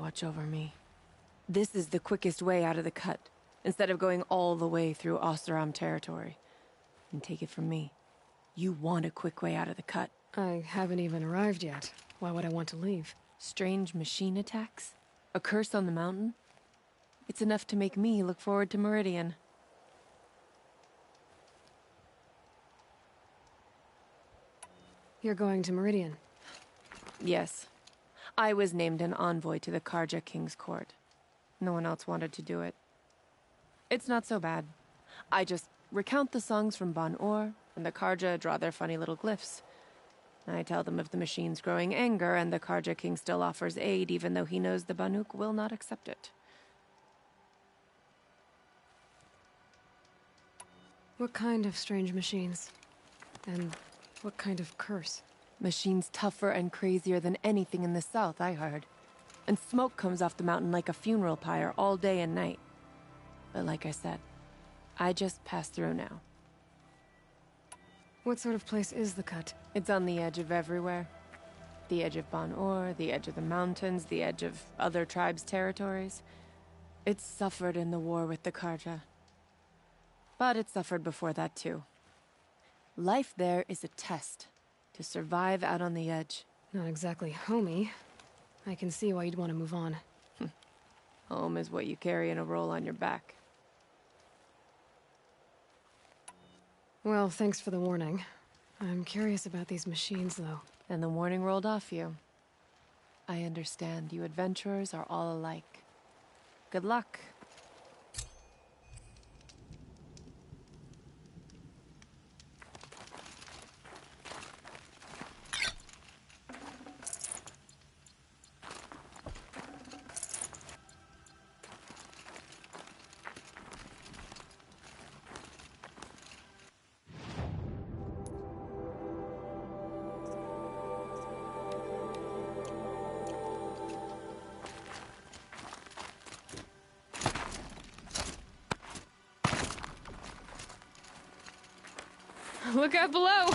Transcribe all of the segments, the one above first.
watch over me. This is the quickest way out of the cut, instead of going all the way through Oseram territory. And take it from me, you want a quick way out of the cut. I haven't even arrived yet. Why would I want to leave? Strange machine attacks? A curse on the mountain? It's enough to make me look forward to Meridian. You're going to Meridian? Yes. I was named an envoy to the Carja King's court. No one else wanted to do it. It's not so bad. I just recount the songs from Ban-Or, and the Carja draw their funny little glyphs. I tell them of the machine's growing anger, and the Carja King still offers aid, even though he knows the Banuk will not accept it. What kind of strange machines? And what kind of curse? Machines tougher and crazier than anything in the south, I heard. And smoke comes off the mountain like a funeral pyre all day and night. But like I said, I just pass through now. What sort of place is the cut? It's on the edge of everywhere. The edge of Ban-Or, the edge of the mountains, the edge of other tribes' territories. It's suffered in the war with the Carja. But it suffered before that too. Life there is a test to survive out on the edge. Not exactly homey. I can see why you'd want to move on. Home is what you carry in a roll on your back. Well, thanks for the warning. I'm curious about these machines, though. And the warning rolled off you. I understand you adventurers are all alike. Good luck. Look out below!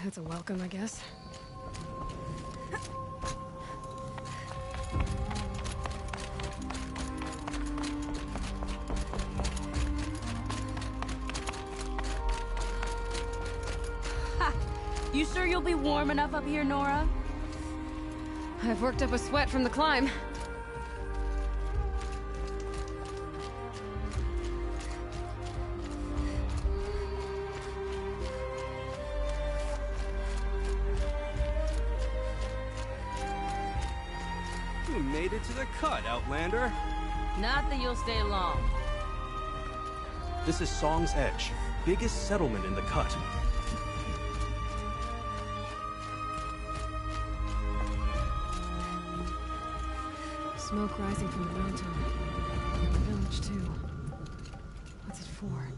That's a welcome, I guess. You sure you'll be warm enough up here, Nora? I've worked up a sweat from the climb. You made it to the cut, Outlander. Not that you'll stay long. This is Song's Edge, biggest settlement in the cut. Smoke rising from the mountain. The village, too. What's it for?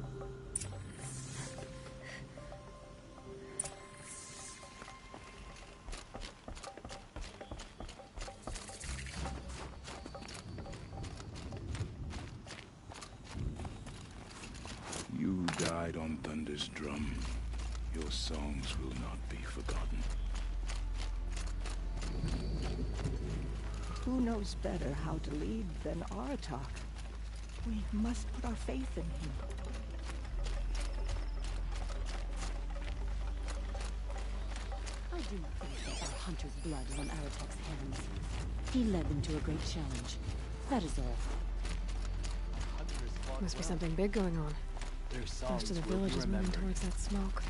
You died on Thunder's drum. Your songs will not be forgotten. Who knows better how to lead than Aratak? We must put our faith in him. I do not think that our hunter's blood is on Aratak's hands. He led them to a great challenge. That is all. Must be something big going on. Most of the village is moving towards that smoke.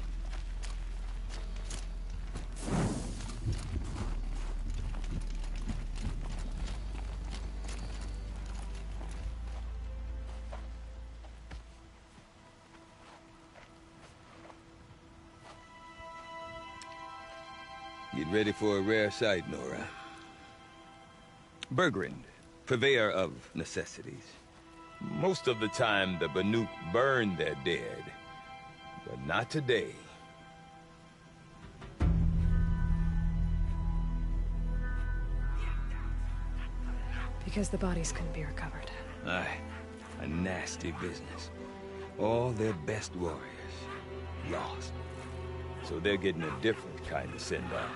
Get ready for a rare sight, Nora. Bergrand, purveyor of necessities. Most of the time, the Banuk burn their dead, but not today. Because the bodies couldn't be recovered. Aye, a nasty business. All their best warriors lost. So they're getting a different kind of send-off.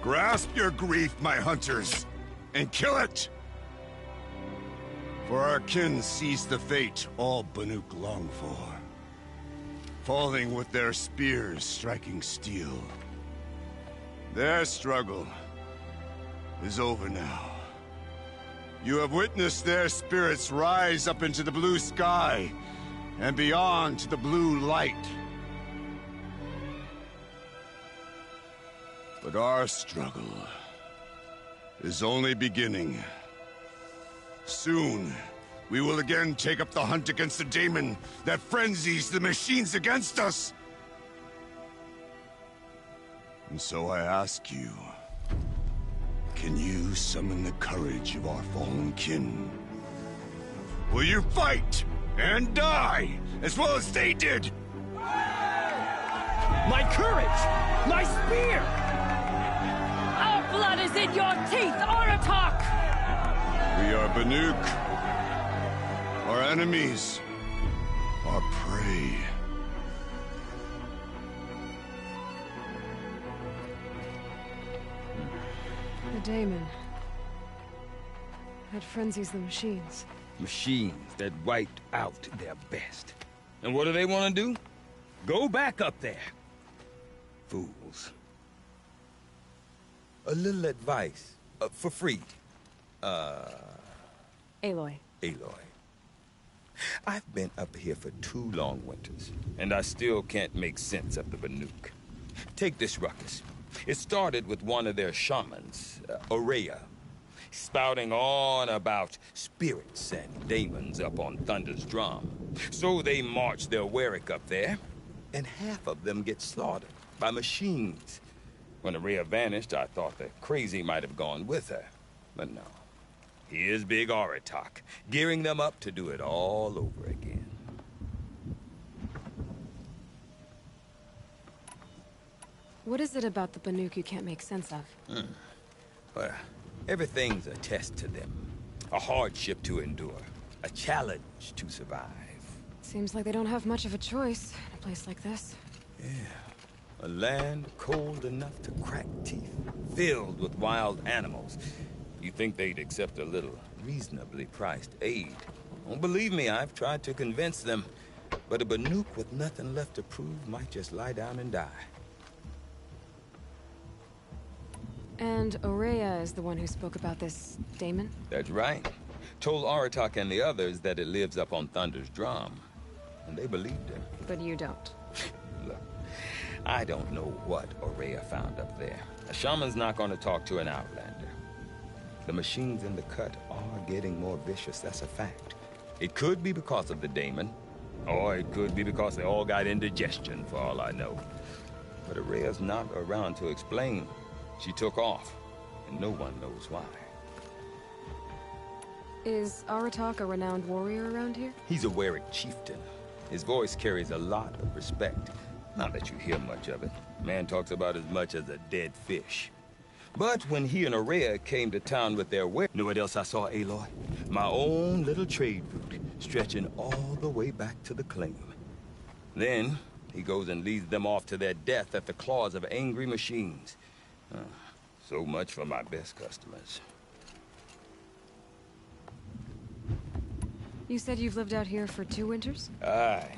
Grasp your grief, my hunters, and kill it! For our kin sees the fate all Banuk long for. Falling with their spears striking steel. Their struggle is over now. You have witnessed their spirits rise up into the blue sky and beyond to the blue light. But our struggle is only beginning. Soon, we will again take up the hunt against the daemon that frenzies the machines against us. And so I ask you, can you summon the courage of our fallen kin? Will you fight and die as well as they did? My courage! My spear! Our blood is in your teeth, Aratak! We are Banuk. Our enemies. Our prey. The Daemon. That frenzies the machines. Machines that wiped out their best. And what do they want to do? Go back up there. Fools. A little advice. For free. Aloy. Aloy. I've been up here for 2 long winters, and I still can't make sense of the Banuk. Take this ruckus. It started with one of their shamans, Ourea, spouting on about spirits and demons up on Thunder's drum. So they march their Warwick up there, and half of them get slaughtered by machines. When Ourea vanished, I thought the crazy might have gone with her, but no. Here's Big Aratak, gearing them up to do it all over again. What is it about the Banuk you can't make sense of? Well, everything's a test to them. A hardship to endure. A challenge to survive. Seems like they don't have much of a choice in a place like this. A land cold enough to crack teeth, filled with wild animals. You think they'd accept a little reasonably priced aid? Don't believe me, I've tried to convince them. But a Banuk with nothing left to prove might just lie down and die. And Ourea is the one who spoke about this Daemon? That's right. Told Aratak and the others that it lives up on Thunder's drum. And they believed him. But you don't. Look, I don't know what Ourea found up there. A shaman's not going to talk to an outlander. The machines in the cut are getting more vicious, that's a fact. It could be because of the Daemon, or it could be because they all got indigestion, for all I know. But Ourea's not around to explain. She took off, and no one knows why. Is Aratak a renowned warrior around here? He's a Warwick chieftain. His voice carries a lot of respect. Not that you hear much of it. Man talks about as much as a dead fish. But when he and Ourea came to town with their Warwick... Know what else I saw, Aloy? My own little trade route, stretching all the way back to the claim. Then, he goes and leads them off to their death at the claws of angry machines. So much for my best customers. You said you've lived out here for 2 winters? Aye.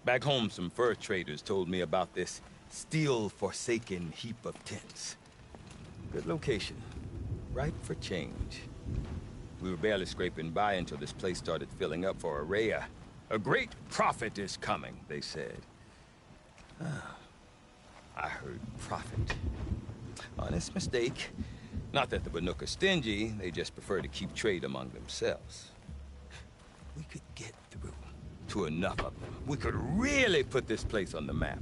Back home, some fur traders told me about this still-forsaken heap of tents. Good location. Ripe for change. We were barely scraping by until this place started filling up for Ourea. A great prophet is coming, they said. I heard prophet. Honest mistake. Not that the Banuk are stingy, they just prefer to keep trade among themselves. We could get through to enough of them. We could really put this place on the map.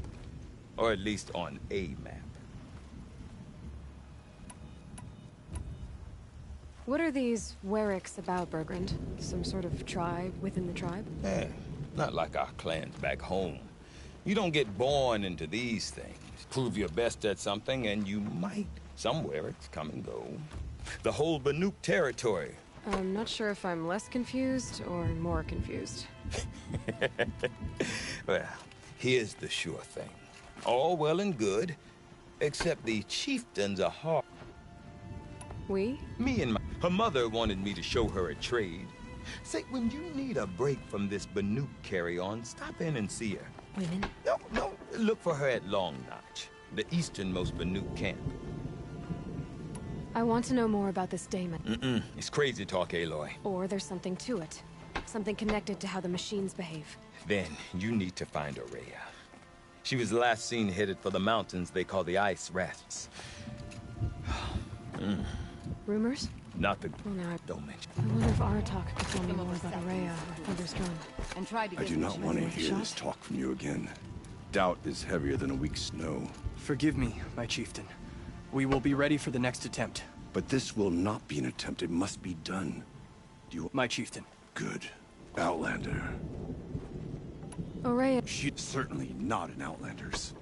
Or at least on a map. What are these Warwicks about, Bergrand? Some sort of tribe within the tribe? Not like our clans back home. You don't get born into these things. Prove your best at something, and you might. Somewhere it's come and go. The whole Banuk territory. I'm not sure if I'm less confused or more confused. Well, here's the sure thing. All well and good, except the chieftains are hard. We? Me and her mother wanted me to show her a trade. Say, when you need a break from this Banuk carry-on, stop in and see her. Women? No, look for her at Long Notch, the easternmost Banuk camp. I want to know more about this Daemon. It's crazy talk, Aloy. Or there's something to it. Something connected to how the machines behave. Then, you need to find Ourea. She was last seen headed for the mountains they call the Ice Rafts. Rumors? Not the... Well, now Don't mention. I wonder if Aratak could tell me more about Ourea or Thunder's drum. And try to I get do not want to worth a hear shot. this talk from you again. Doubt is heavier than a week's snow. Forgive me, my chieftain. We will be ready for the next attempt. But this will not be an attempt. It must be done. Do you... My chieftain. Good. Outlander. Ourea... She's certainly not an Outlander's.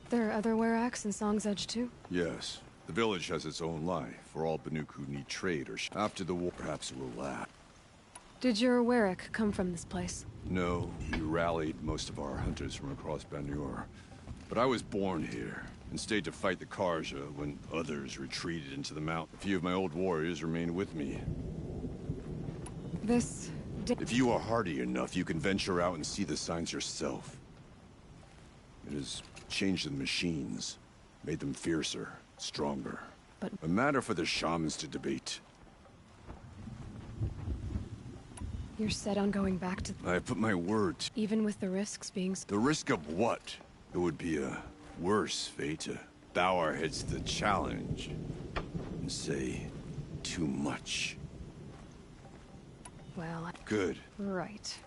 There are other Warwicks in Song's Edge too? Yes. The village has its own life, for all Banuk who need trade or after the war, perhaps it will last. Did your Warwick come from this place? No, we rallied most of our hunters from across Banur. But I was born here, and stayed to fight the Karja when others retreated into the mountain. A few of my old warriors remained with me. This... If you are hardy enough, you can venture out and see the signs yourself. It has changed the machines, made them fiercer, stronger. But... A matter for the shamans to debate. You're set on going back to... I put my word. Even with the risks being... The risk of what? It would be a worse fate to bow our heads to the challenge and say too much. Well... Good. Right.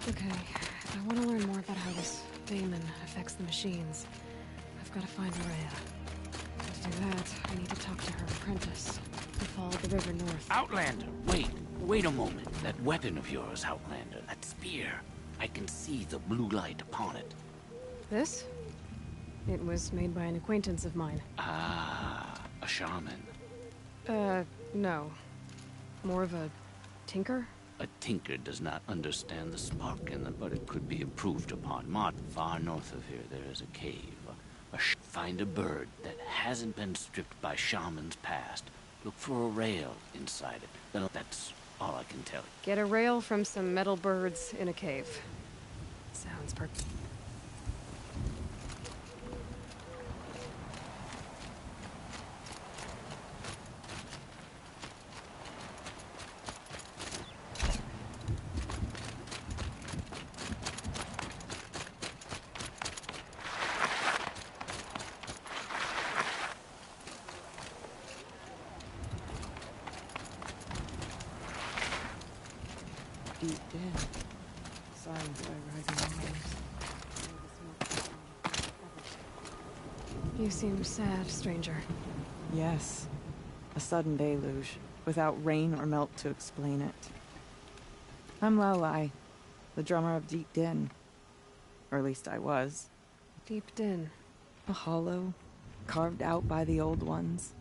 Okay, I want to learn more about how this daemon affects the machines. I've got to find Rhea. To do that, I need to talk to her apprentice, who followed the river north. Outlander, wait a moment. That weapon of yours, Outlander, that spear. I can see the blue light upon it. This? It was made by an acquaintance of mine. Ah, a shaman. No. More of a tinker? A tinker does not understand the spark in them, but it could be improved upon. Far north of here, there is a cave. Find a bird that hasn't been stripped by shamans past. Look for a rail inside it. Then that's all I can tell you. Get a rail from some metal birds in a cave. Sounds perfect. Deep dead. Silenced by rising waters. You seem sad, stranger. Yes. A sudden deluge, without rain or melt to explain it. I'm Laolai, the drummer of Deep Din. Or at least I was. Deep Din. A hollow, carved out by the old ones.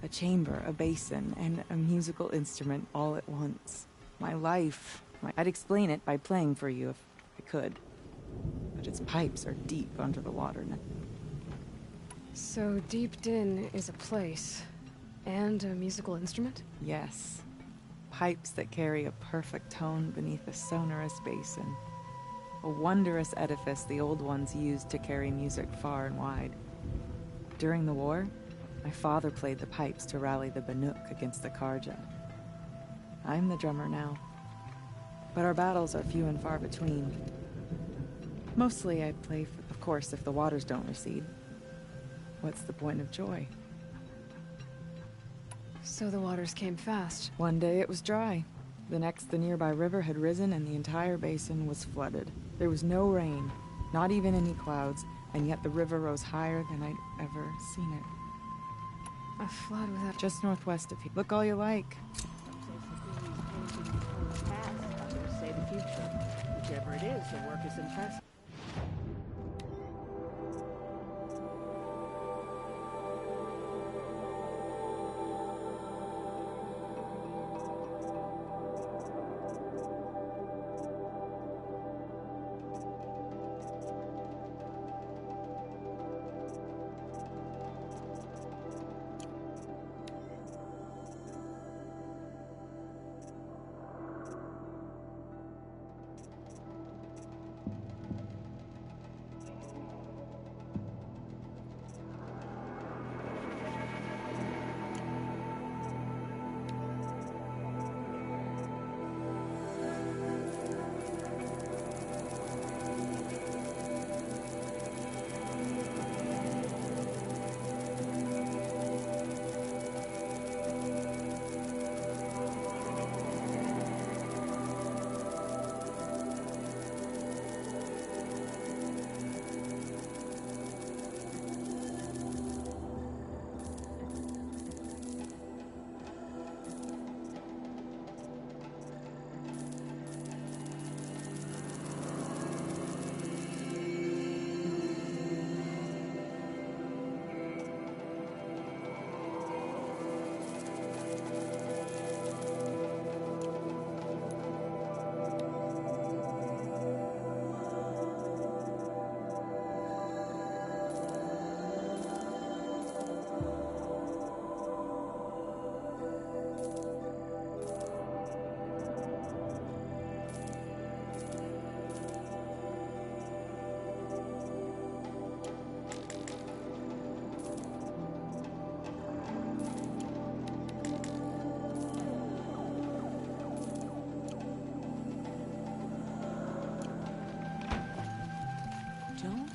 A chamber, a basin, and a musical instrument all at once. My life. I'd explain it by playing for you if I could. But its pipes are deep under the water now. So Deep Din is a place, and a musical instrument? Yes. Pipes that carry a perfect tone beneath a sonorous basin. A wondrous edifice the old ones used to carry music far and wide. During the war, my father played the pipes to rally the Banuk against the Karja. I'm the drummer now. But our battles are few and far between. Mostly I play, of course, if the waters don't recede. What's the point of joy? So the waters came fast. One day it was dry. The next, the nearby river had risen and the entire basin was flooded. There was no rain, not even any clouds, and yet the river rose higher than I'd ever seen it. A flood without... Just northwest of here. Look all you like. Others say the future. Whichever it is, the work is impressive.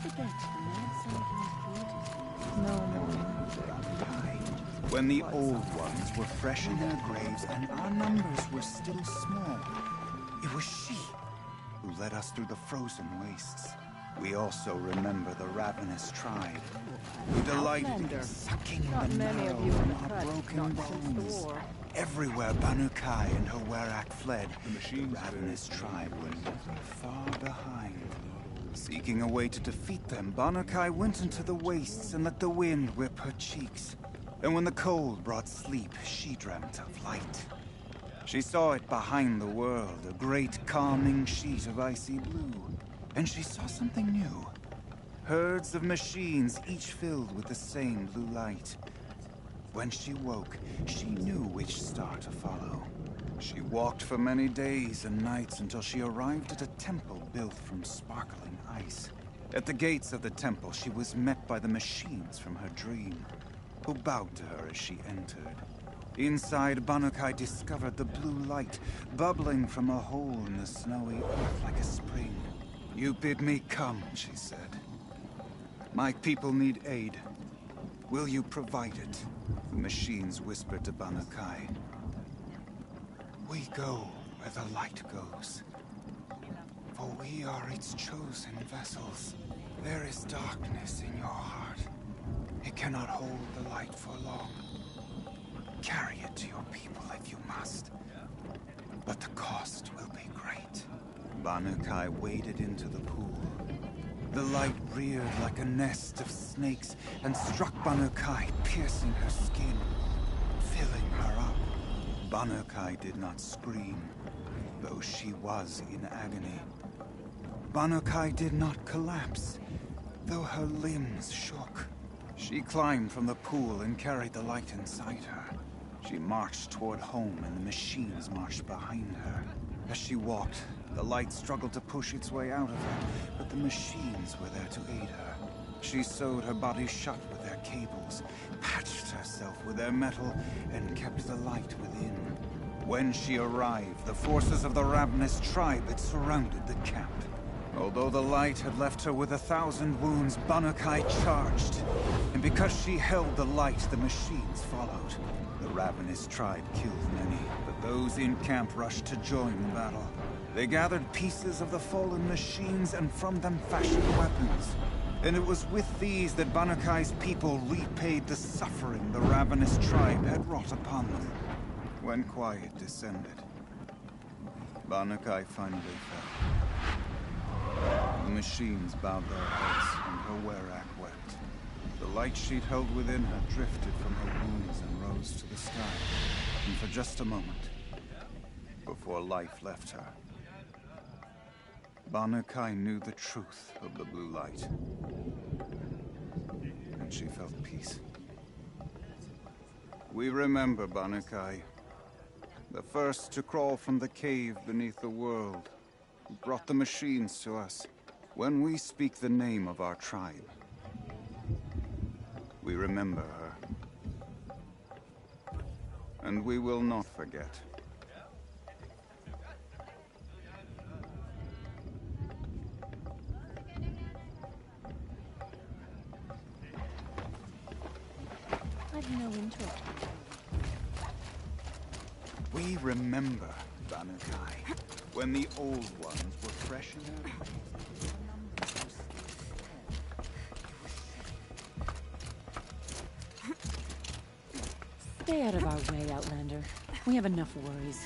forget the Mad Sun King's point No more. When the old ones were fresh in their graves and our numbers were still small, it was she who led us through the frozen wastes. We also remember the ravenous tribe, who delighted in sucking Not the many marrow of you in from the our cut, broken not since the bones. war. Everywhere Banu Kai and her Werak fled, the ravenous tribe were never far behind. Seeking a way to defeat them, Banu Kai went into the wastes and let the wind whip her cheeks. And when the cold brought sleep, she dreamt of light. She saw it behind the world, a great calming sheet of icy blue. And she saw something new. Herds of machines, each filled with the same blue light. When she woke, she knew which star to follow. She walked for many days and nights until she arrived at a temple built from sparkling ice. At the gates of the temple, she was met by the machines from her dream, who bowed to her as she entered. Inside, Banu Kai discovered the blue light bubbling from a hole in the snowy earth like a spring. "You bid me come," she said. "My people need aid. Will you provide it?" The machines whispered to Banu Kai. "We go where the light goes, for we are its chosen vessels. There is darkness in your heart. It cannot hold the light for long. Carry it to your people if you must, but the cost will be great." Banu Kai waded into the pool. The light reared like a nest of snakes and struck Banu Kai, piercing her skin, filling her up. Banu Kai did not scream, though she was in agony. Banu Kai did not collapse, though her limbs shook. She climbed from the pool and carried the light inside her. She marched toward home and the machines marched behind her. As she walked, the light struggled to push its way out of her, but the machines were there to aid her. She sewed her body shut with their cables, patched herself with their metal, and kept the light within. When she arrived, the forces of the ravenous tribe had surrounded the camp. Although the light had left her with 1,000 wounds, Banu Kai charged. And because she held the light, the machines followed. The ravenous tribe killed many, but those in camp rushed to join the battle. They gathered pieces of the fallen machines and from them fashioned weapons. And it was with these that Banu Kai's people repaid the suffering the ravenous tribe had wrought upon them. When quiet descended, Banu Kai finally fell. The machines bowed their heads, and her Werak wept. The light she'd held within her drifted from her wounds and rose to the sky. And for just a moment, before life left her, Banu Kai knew the truth of the blue light. And she felt peace. We remember Banu Kai, the first to crawl from the cave beneath the world, who brought the machines to us. When we speak the name of our tribe, we remember her. And we will not forget. I've no interest. We remember Banu Kai, when the old ones were fresh in their lives. Stay out of our way, Outlander. We have enough worries.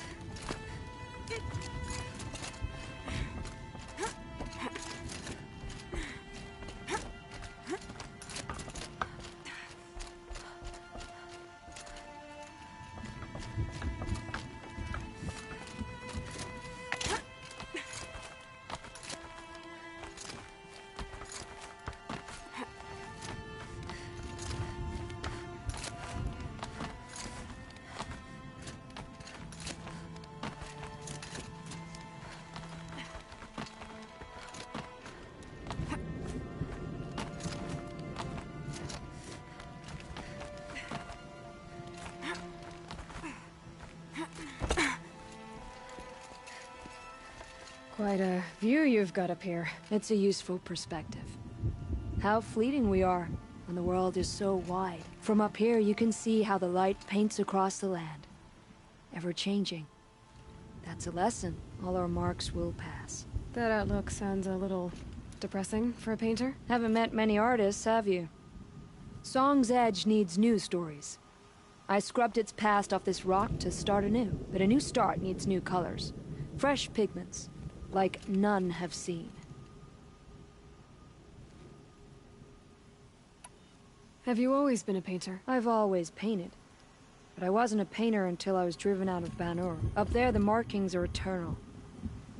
Quite a view you've got up here. It's a useful perspective. How fleeting we are when the world is so wide. From up here, you can see how the light paints across the land. Ever changing. That's a lesson. All our marks will pass. That outlook sounds a little depressing for a painter. Haven't met many artists, have you? Song's Edge needs new stories. I scrubbed its past off this rock to start anew, but a new start needs new colors. Fresh pigments, like none have seen. Have you always been a painter? I've always painted. But I wasn't a painter until I was driven out of Ban-Ur. Up there, the markings are eternal.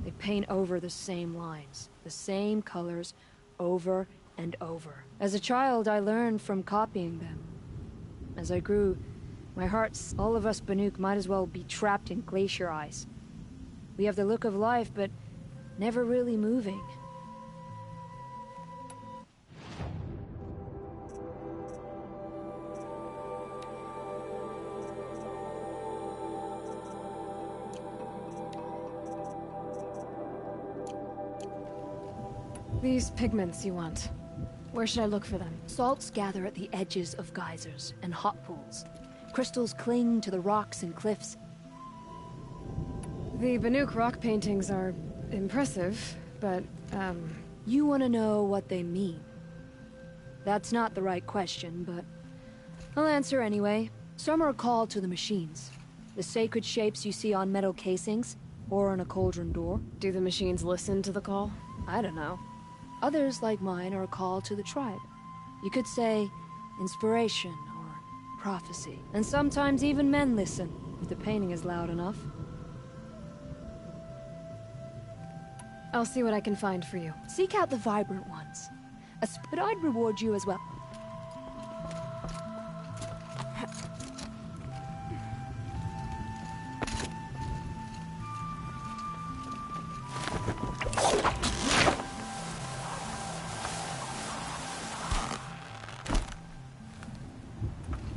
They paint over the same lines, the same colors, over and over. As a child, I learned from copying them. As I grew, my heart's... all of us Banuk might as well be trapped in glacier ice. We have the look of life, but never really moving. These pigments you want. Where should I look for them? Salts gather at the edges of geysers and hot pools. Crystals cling to the rocks and cliffs. The Banuk rock paintings are impressive, but, You want to know what they mean. That's not the right question, but I'll answer anyway. Some are called to the machines. The sacred shapes you see on metal casings, or on a cauldron door. Do the machines listen to the call? I don't know. Others, like mine, are a call to the tribe. You could say inspiration or prophecy. And sometimes even men listen, if the painting is loud enough. I'll see what I can find for you. Seek out the vibrant ones. But I'd reward you as well.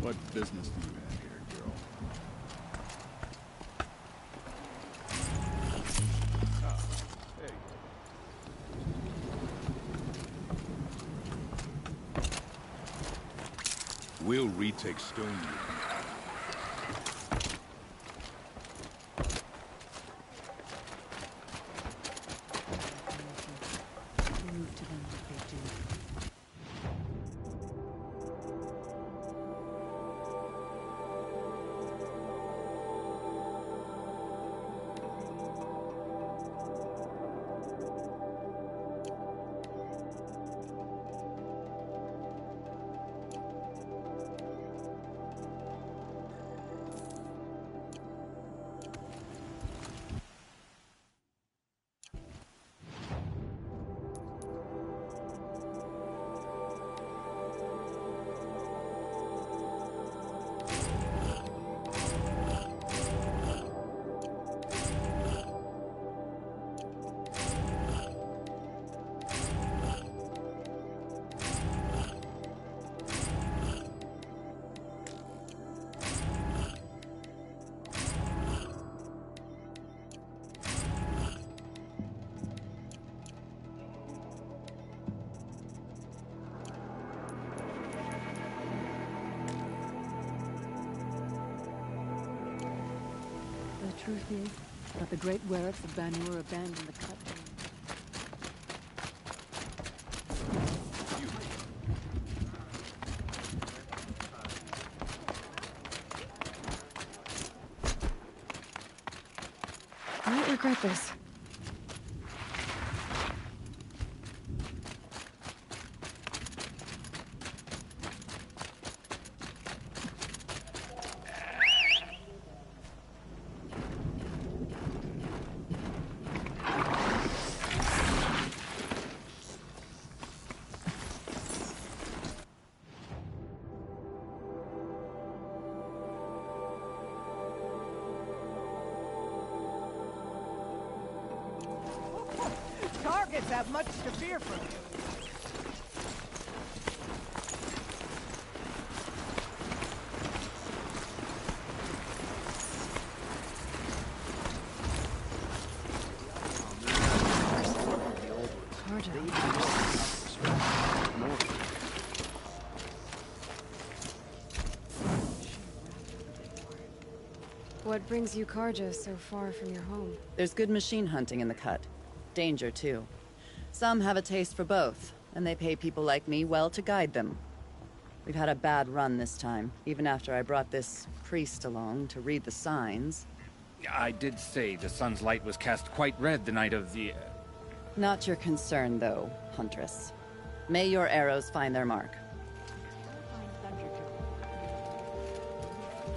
What business do you have here, girl? Ah, hey. We'll retake Stone. The truth is that the great werets of Ban-Ur abandoned the cut. I might regret this. Targets have much to fear from you. What brings you Karja so far from your home? There's good machine hunting in the cut. Danger, too. Some have a taste for both, and they pay people like me well to guide them. We've had a bad run this time, even after I brought this priest along to read the signs. I did say the sun's light was cast quite red the night of the... Not your concern, though, Huntress. May your arrows find their mark.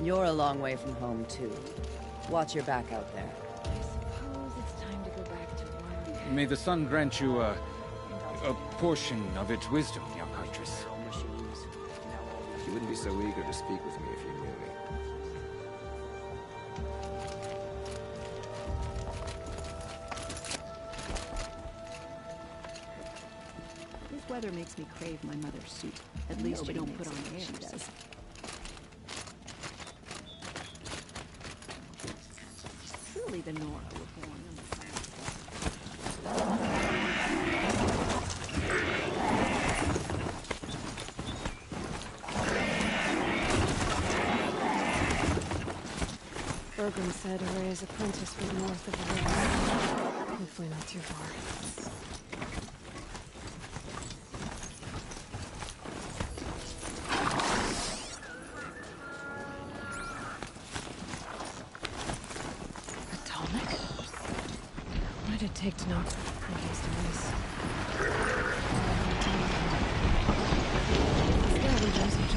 You're a long way from home, too. Watch your back out there. I suppose it's time to go back to work. May the sun grant you a portion of its wisdom, young Huntress. You wouldn't be so eager to speak with me if you knew me. This weather makes me crave my mother's soup. At least you don't put on airs. She does. Surely the Nora were born on the Bergrim said Araya's apprentice was north of the river. Hopefully not too far. What did it take to knock against a race? Scavengers are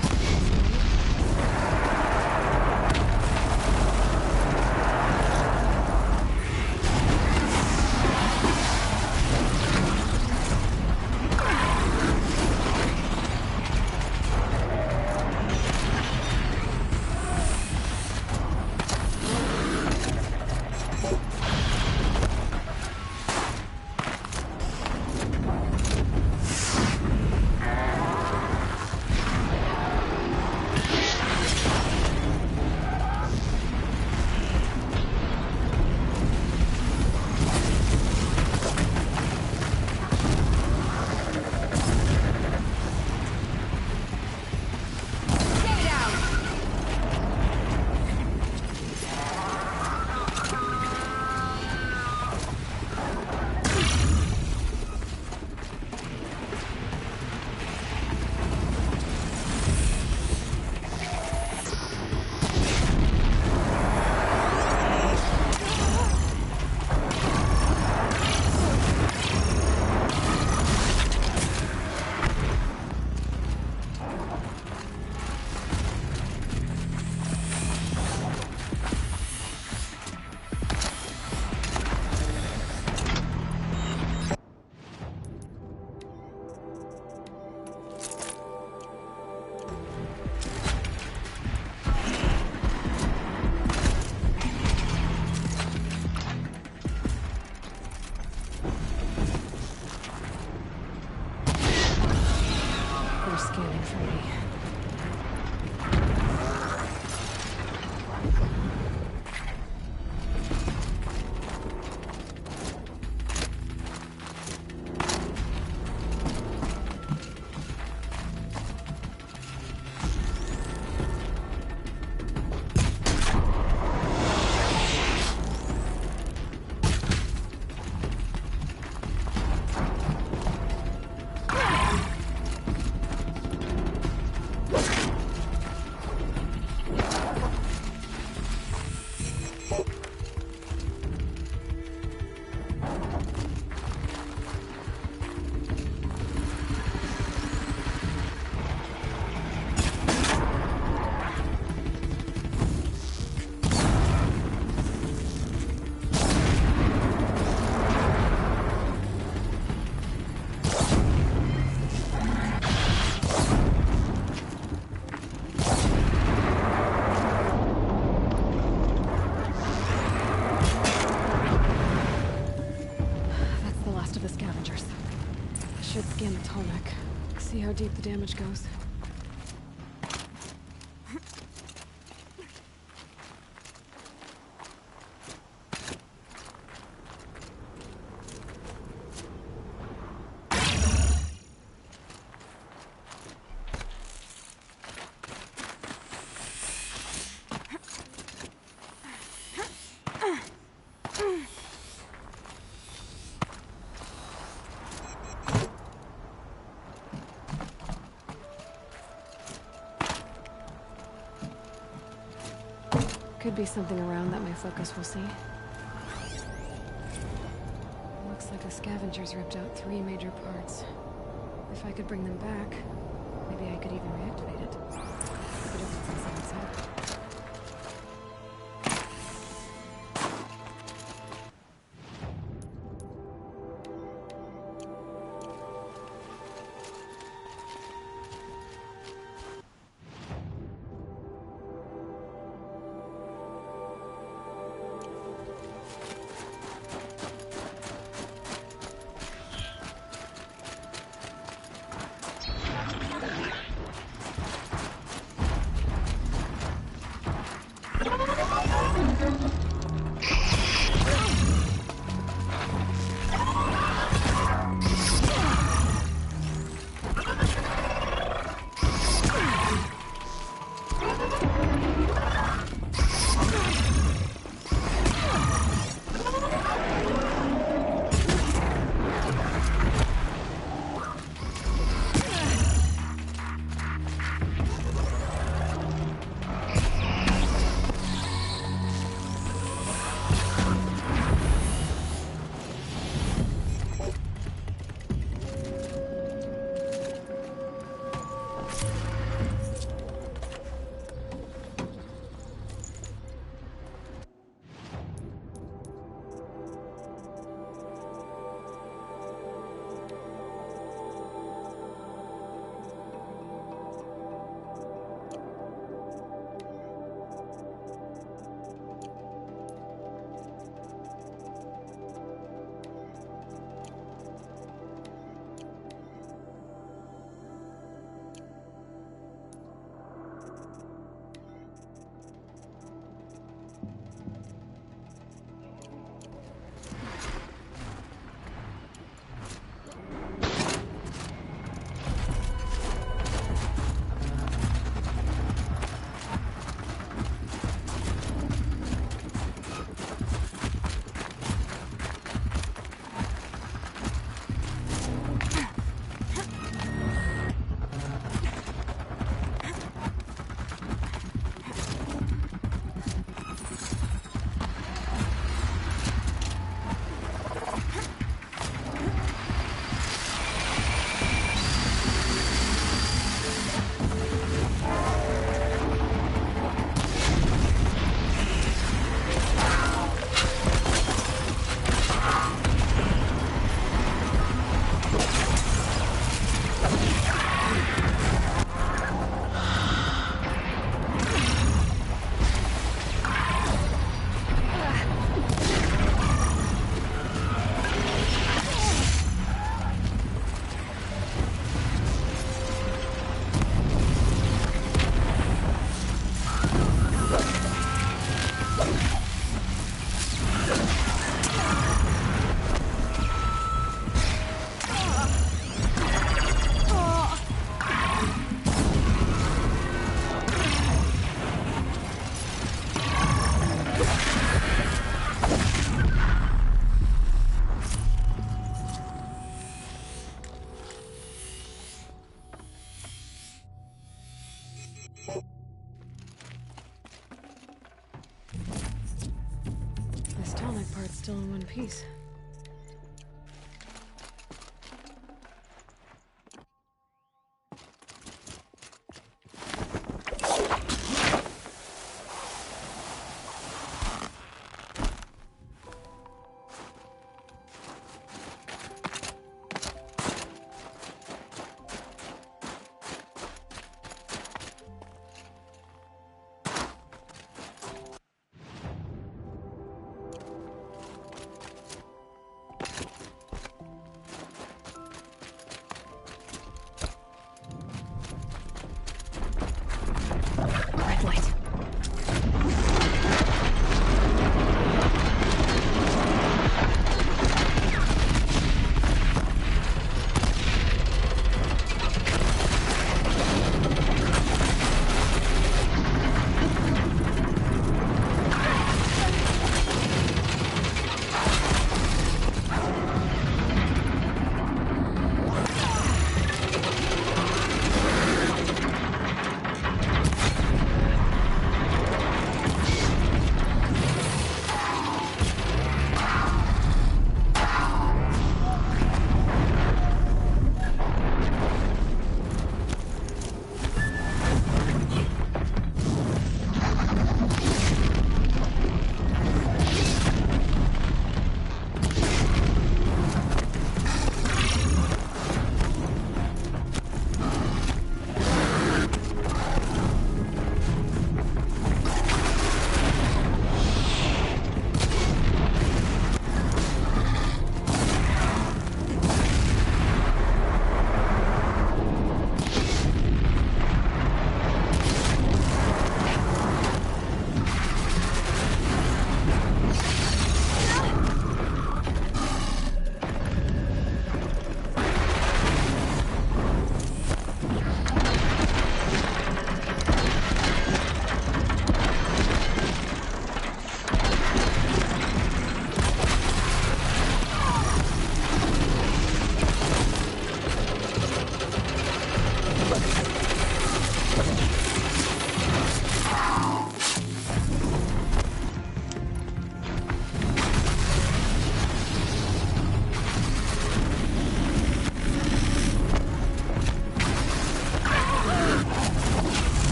just scanning for me. Scan the Tallneck. See how deep the damage goes. could be something around that may focus, we'll see. Looks like the scavengers ripped out 3 major parts. If I could bring them back, maybe I could even reactivate it. But if it's inside. This tonic part's still in one piece.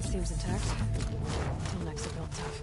Seems intact. Bottlenecks are built tough.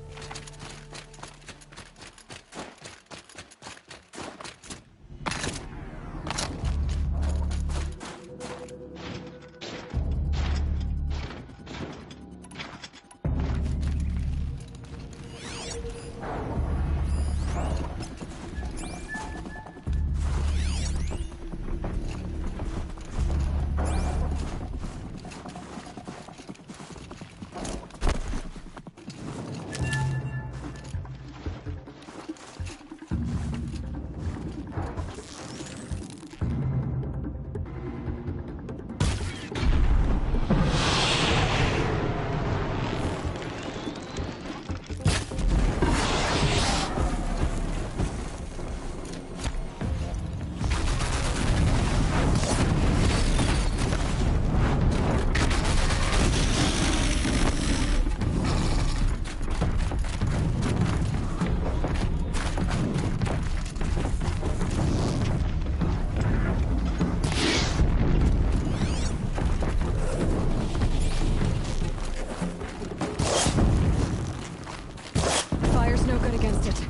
Fire's no good against it.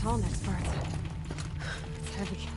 Tall next part. It's heavy.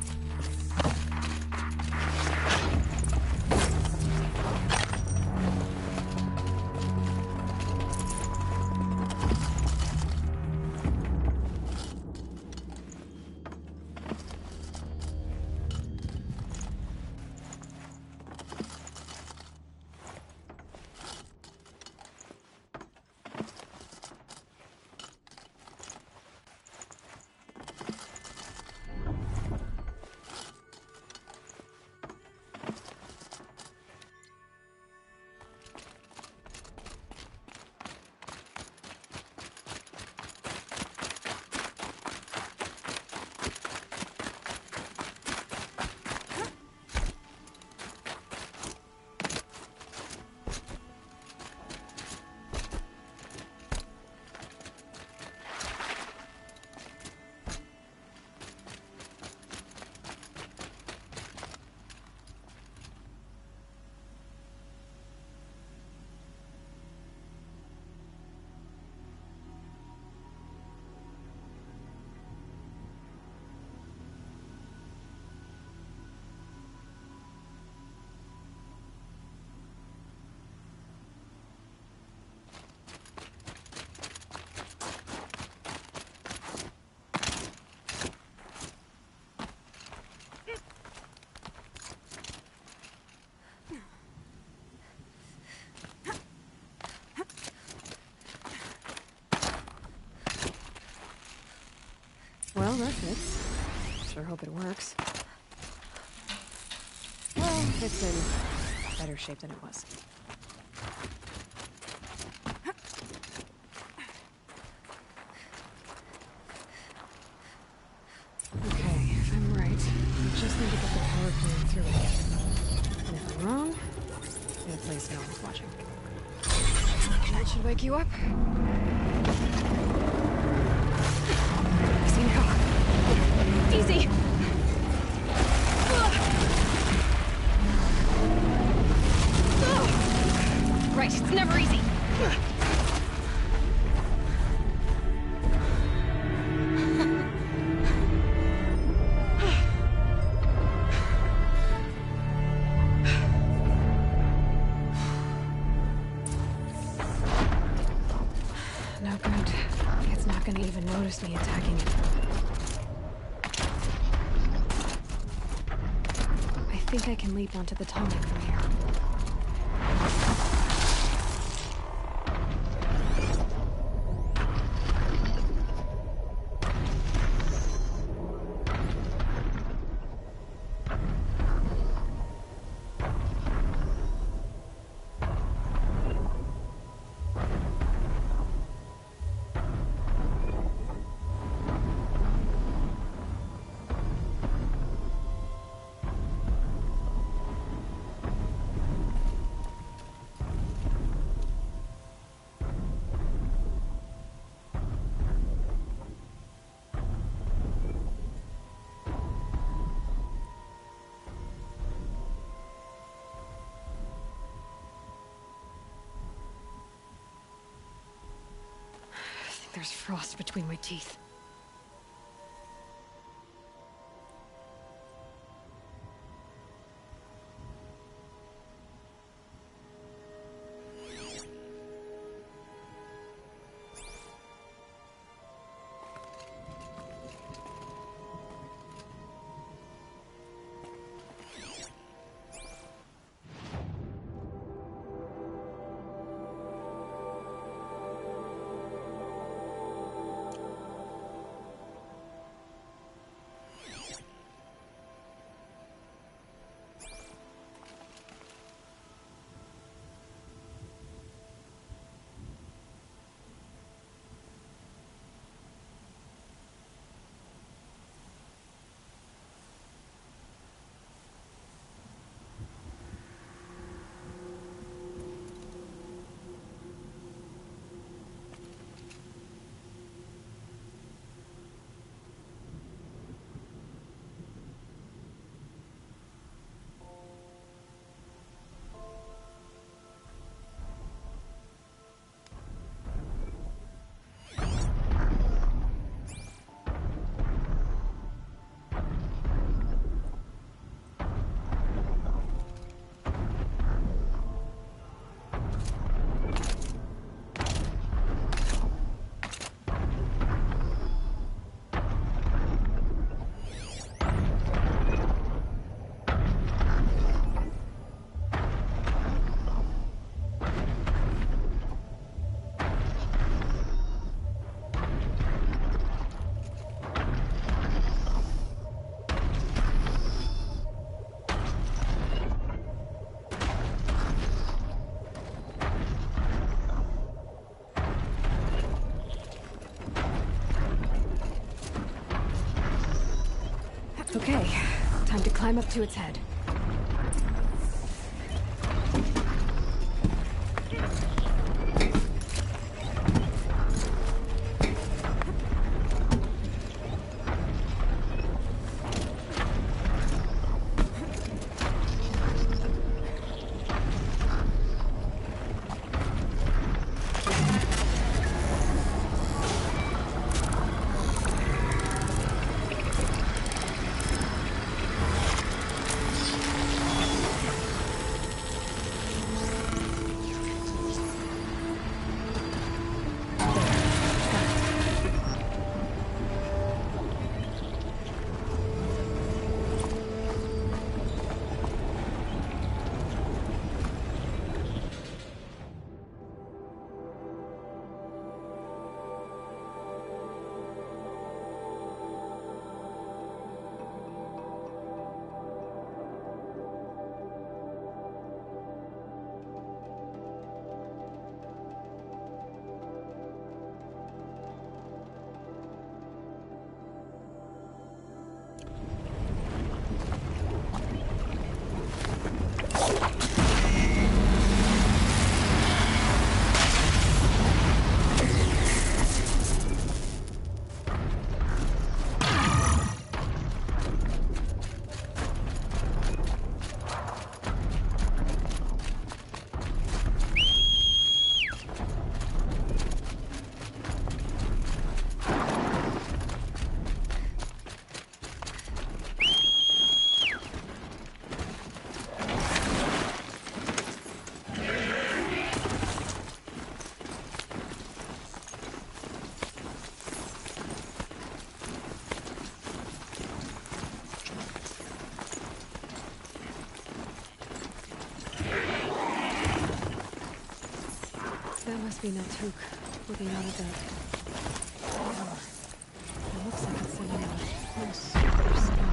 that fits. Sure hope it works. Well, it's in better shape than it was. Okay, if I'm right, we just need to get the power plant through it. And if I'm wrong, in a place no one's watching. That should wake you up. Easy now. Easy! Right, it's never easy. No good. It's not gonna even notice me attacking it. I think I can leap onto the tonic from here. There's frost between my teeth. Okay, time to climb up to its head. Must be Naltuk, looking out at that. Oh, it looks like it's sending out a pulse over their sky.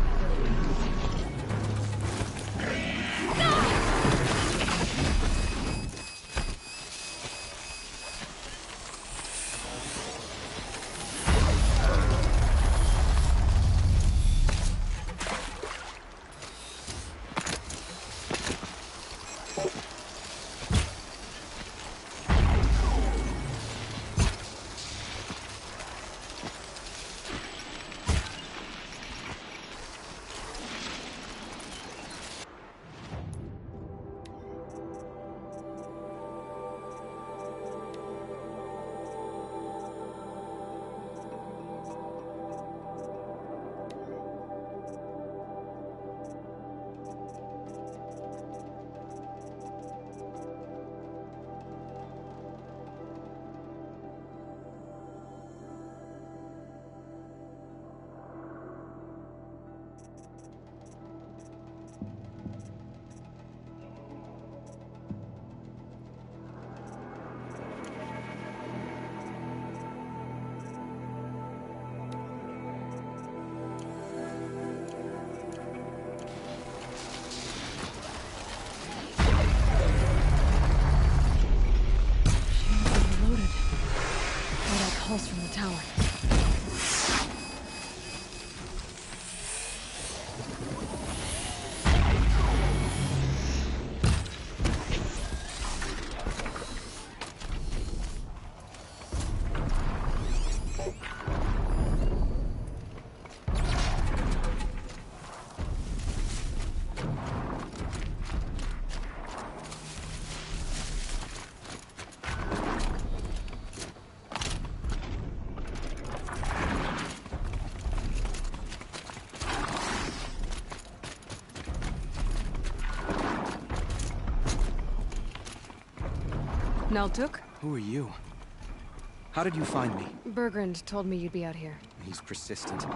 Pulse from the tower. Naltuk? Who are you? How did you find me? Bergrand told me you'd be out here. He's persistent.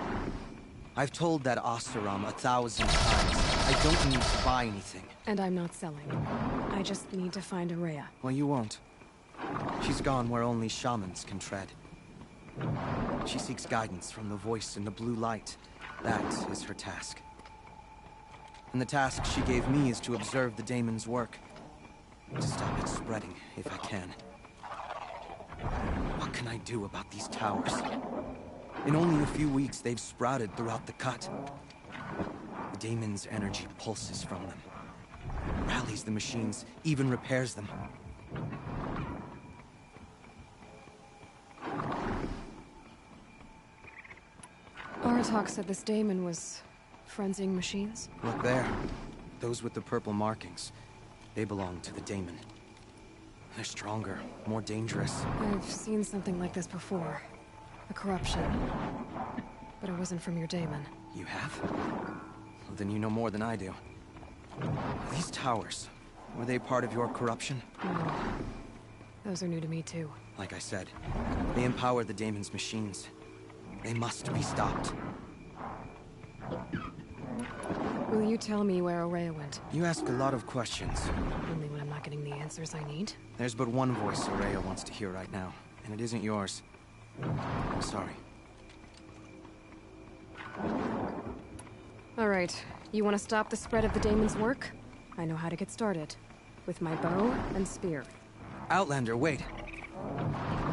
I've told that Oseram 1,000 times. I don't need to buy anything. And I'm not selling. I just need to find Ourea. Well, you won't. She's gone where only shamans can tread. She seeks guidance from the voice in the blue light. That is her task. And the task she gave me is to observe the daemon's work. To stop it spreading, if I can. What can I do about these towers? In only a few weeks, they've sprouted throughout the cut. The daemon's energy pulses from them. Rallies the machines, even repairs them. Aratak said this daemon was frenzying machines? Look there. Those with the purple markings. They belong to the daemon. They're stronger, more dangerous. I've seen something like this before. A corruption. But it wasn't from your daemon. You have? Well, then you know more than I do. These towers, were they part of your corruption? No. Those are new to me, too. Like I said, they empower the daemon's machines. They must be stopped. Will you tell me where Ourea went? You ask a lot of questions. Only when I'm not getting the answers I need? There's but one voice Ourea wants to hear right now, and it isn't yours. I'm sorry. All right. You want to stop the spread of the daemon's work? I know how to get started. With my bow and spear. Outlander, wait.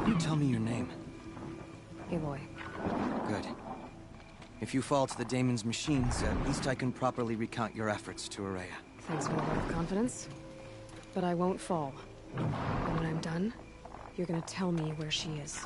You tell me your name. Aloy. Good. If you fall to the daemon's machines, at least I can properly recount your efforts to Ourea. Thanks for the vote of confidence. But I won't fall. And when I'm done, you're gonna tell me where she is.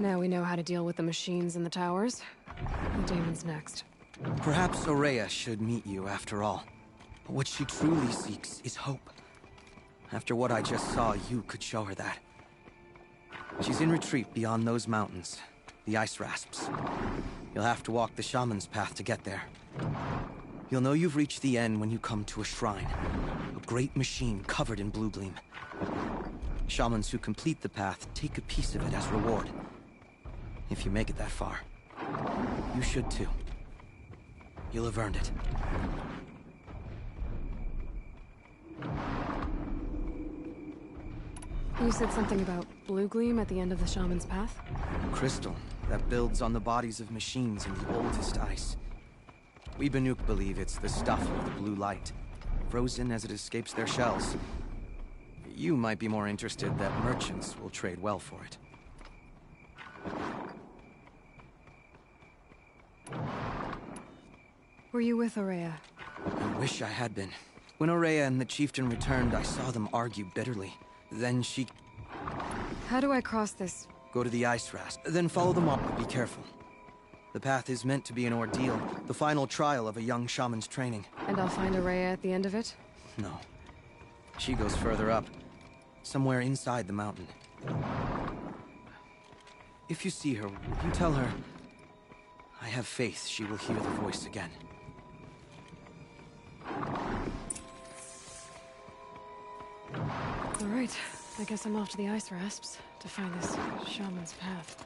Now we know how to deal with the machines in the towers. And Damon's next. Perhaps Ourea should meet you after all. But what she truly seeks is hope. After what I just saw, you could show her that. She's in retreat beyond those mountains, the Ice Rasps. You'll have to walk the Shaman's Path to get there. You'll know you've reached the end when you come to a shrine. A great machine covered in blue gleam. Shamans who complete the path take a piece of it as reward. If you make it that far, you should too. You'll have earned it. You said something about blue gleam at the end of the Shaman's Path? Crystal that builds on the bodies of machines in the oldest ice. We Banuk believe it's the stuff of the blue light, frozen as it escapes their shells. You might be more interested that merchants will trade well for it. Were you with Ourea? I wish I had been. When Ourea and the chieftain returned, I saw them argue bitterly. Then she... How do I cross this? Go to the Ice Rasp, then follow them up, but be careful. The path is meant to be an ordeal, the final trial of a young shaman's training. And I'll find Ourea at the end of it? No. She goes further up, somewhere inside the mountain. If you see her, would you tell her... I have faith she will hear the voice again. All right. I guess I'm off to the Ice Rasps to find this Shaman's Path.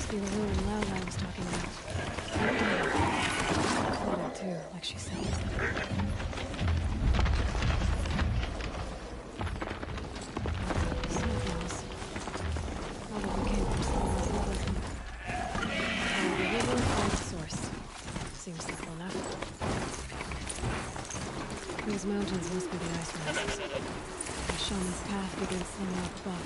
Be the ruin Lala was talking about. Clouded too, like she said. Snowballs. Probably came from someone's river. Follow the river and its source. Seems simple enough. These mountains must be the Ice Rasps. The Shaman's Path begins somewhere up above.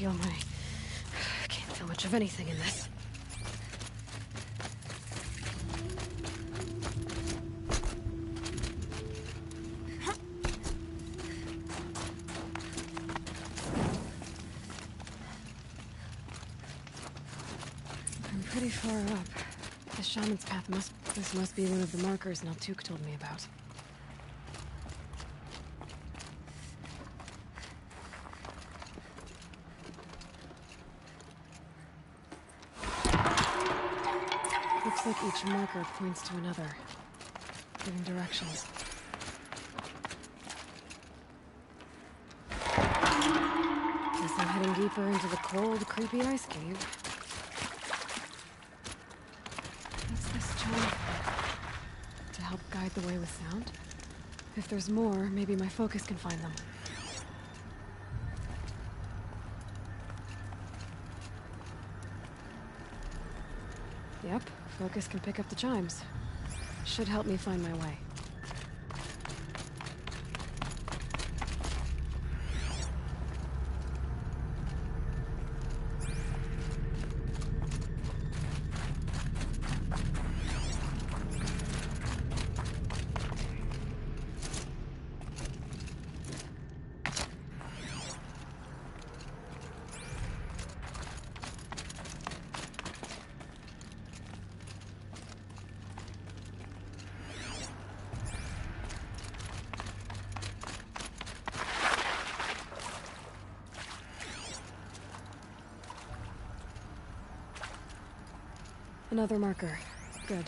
I can't feel much of anything in this. I'm pretty far up. The Shaman's Path this must be one of the markers Naltuk told me about. Looks like each marker points to another, giving directions. Guess I'm heading deeper into the cold, creepy ice cave. What's this chime for? To help guide the way with sound? If there's more, maybe my focus can find them. Yep, focus can pick up the chimes. Should help me find my way. Another marker. Good.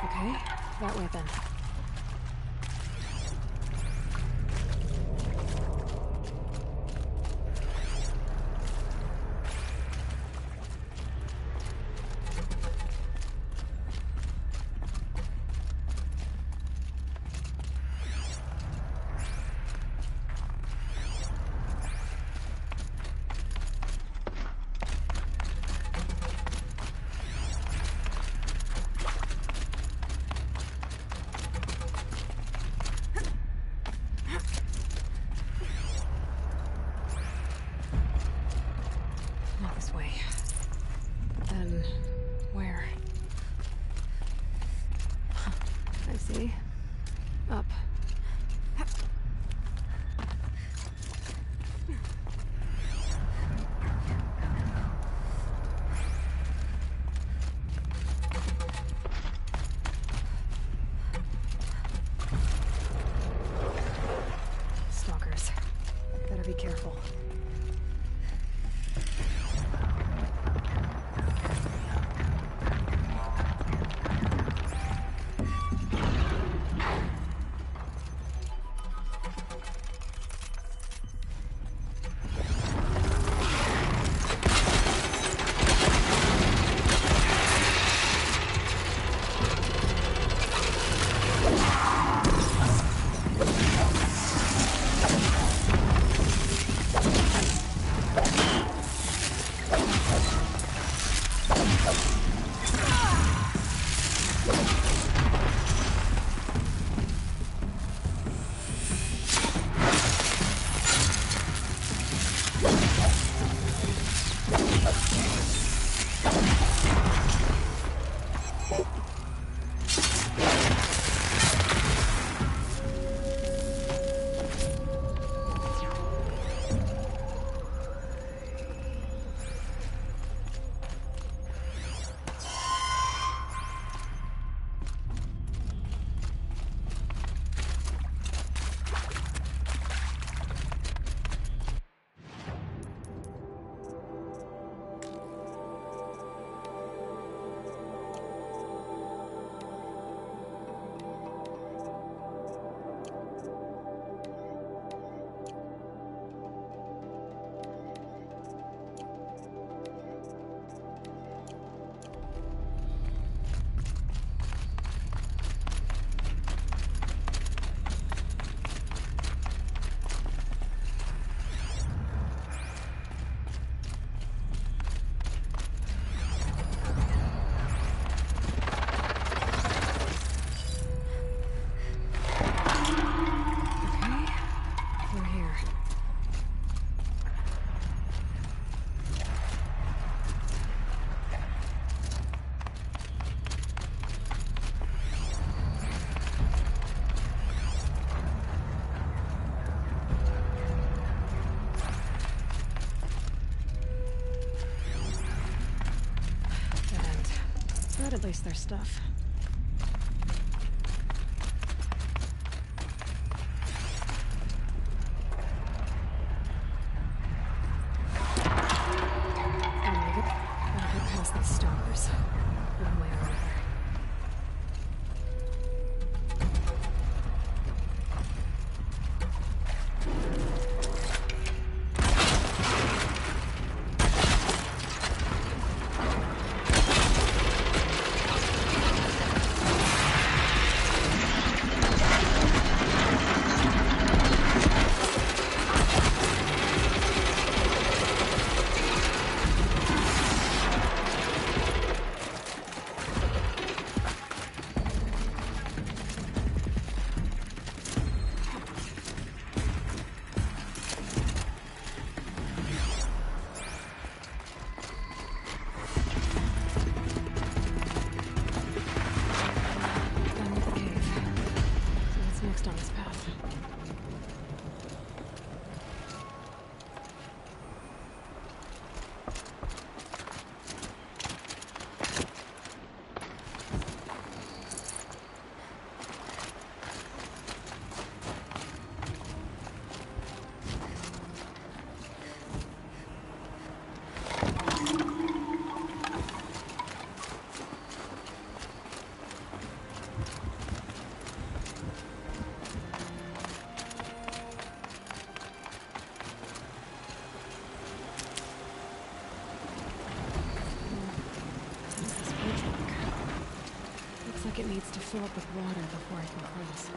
Okay, that way then. Not this way. Then where? I see. Up. Stalkers. Better be careful. At least their stuff. like it needs to fill up with water before I can cross.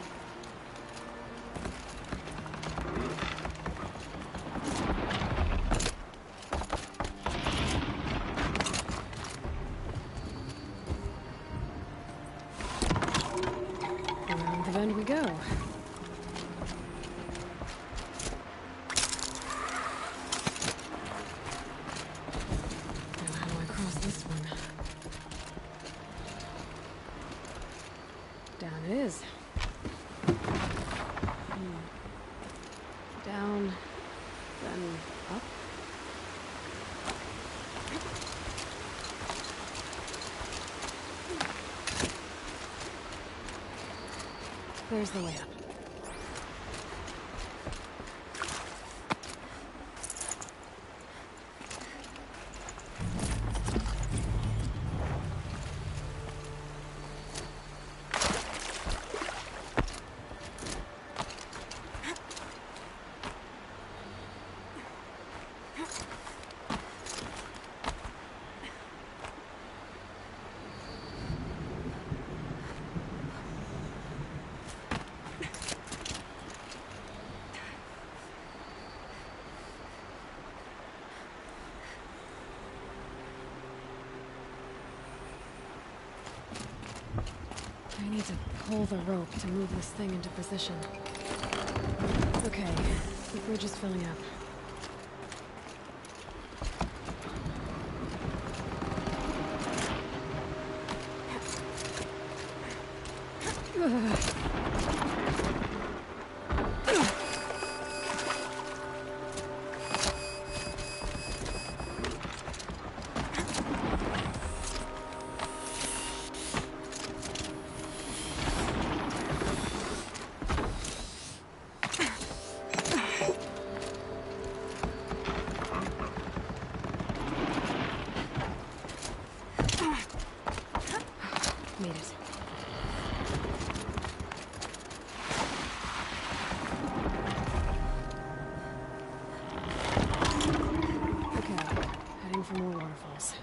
Around the bend we go. Now how do I cross this one? Down it is. Down, then up. There's the way up. I need to pull the rope to move this thing into position. Okay, the bridge is filling up. Made it. Okay, heading for more waterfalls.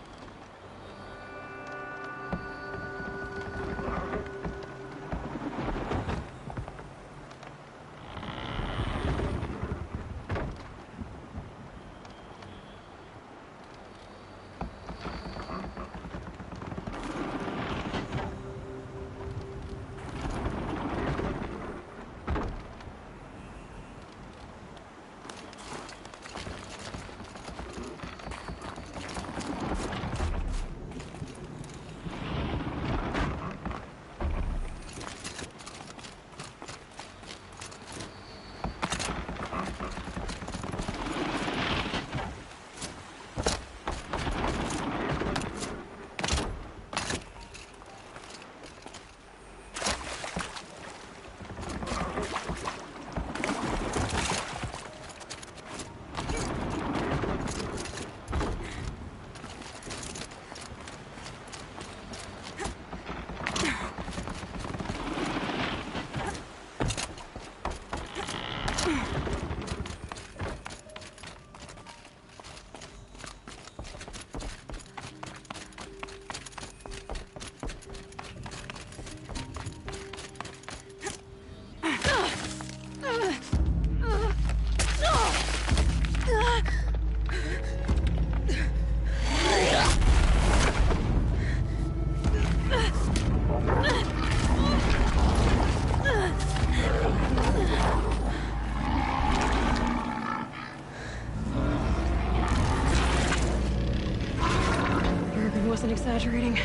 Wasn't exaggerating.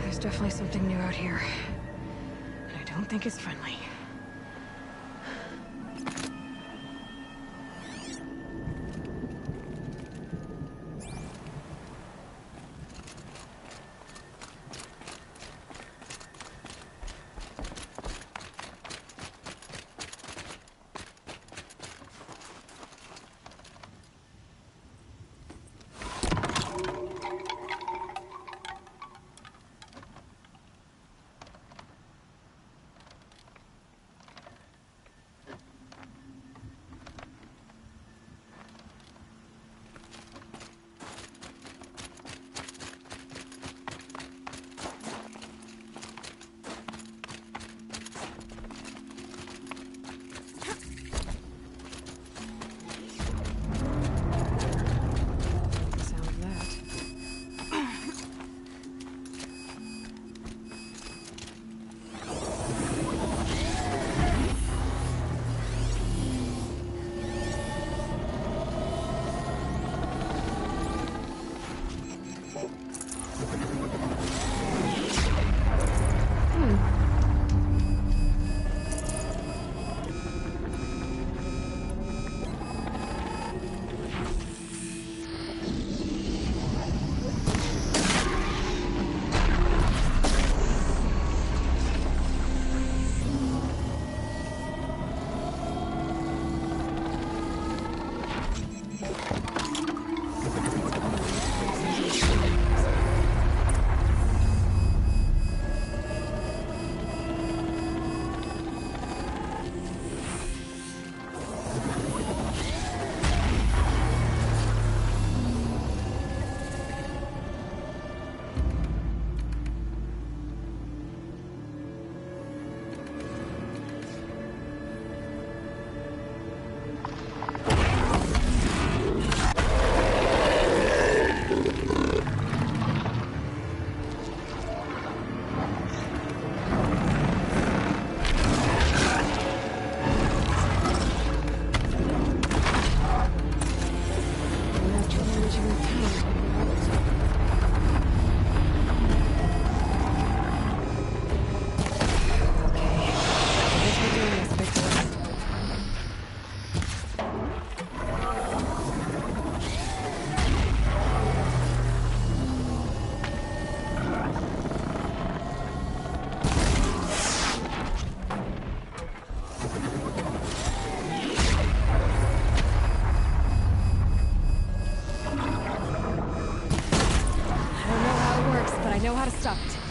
There's definitely something new out here. And I don't think it's friendly. know how to stop it.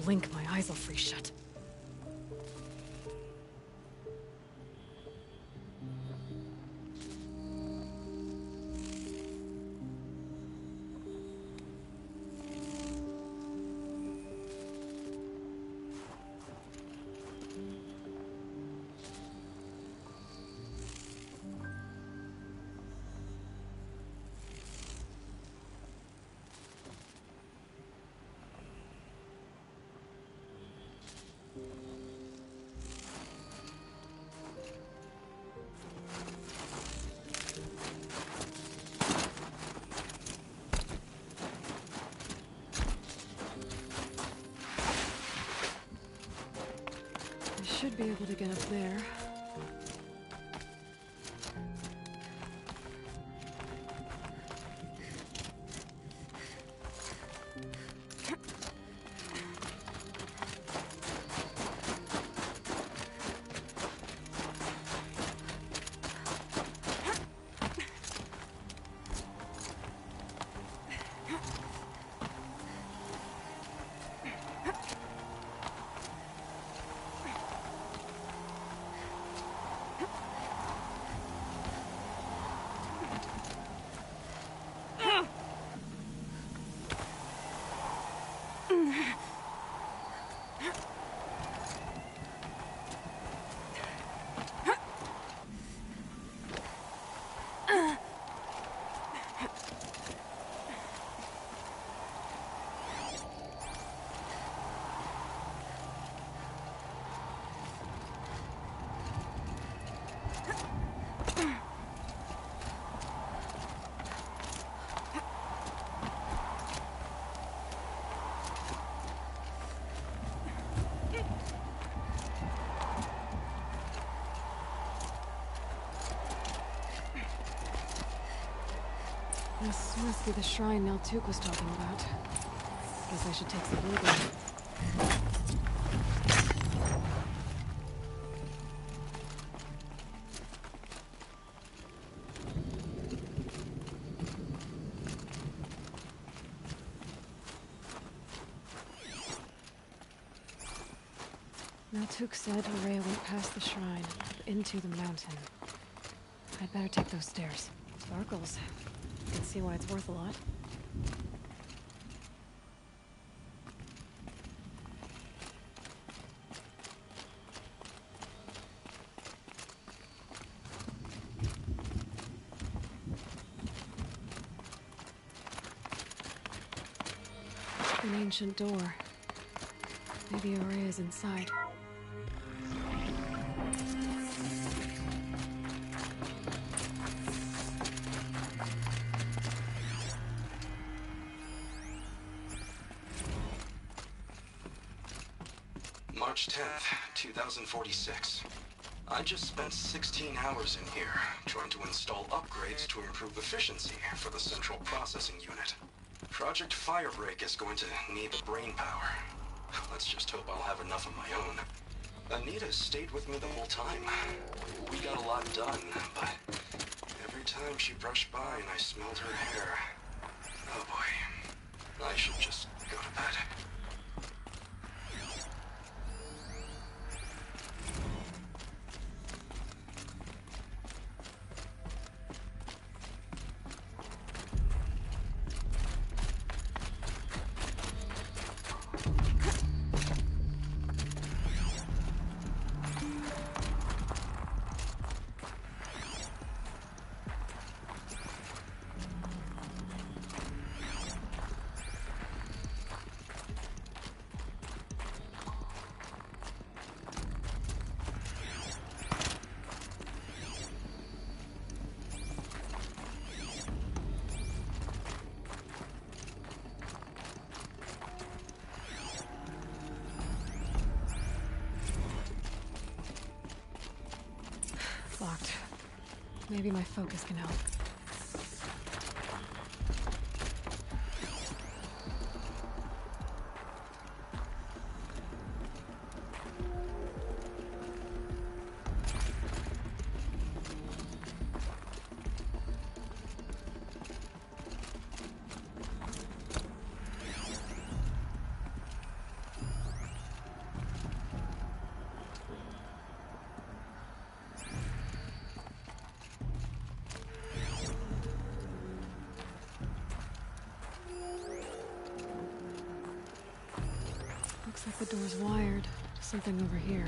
blink, my eyes will freeze shut. Should be able to get up there. This must be the shrine Naltuk was talking about. Guess I should take some breathing. Naltuk said Ourea went past the shrine, into the mountain. I'd better take those stairs. Sparkles. You can see why it's worth a lot. An ancient door. Maybe Ourea's inside. March 10th, 2046. I just spent 16 hours in here, trying to install upgrades to improve efficiency for the central processing unit. Project Firebreak is going to need the brain power. Let's just hope I'll have enough of my own. Anita stayed with me the whole time. We got a lot done, but every time she brushed by and I smelled her hair... Oh boy. I should just go to bed. Locked. Maybe my focus can help. door's wired to something over here.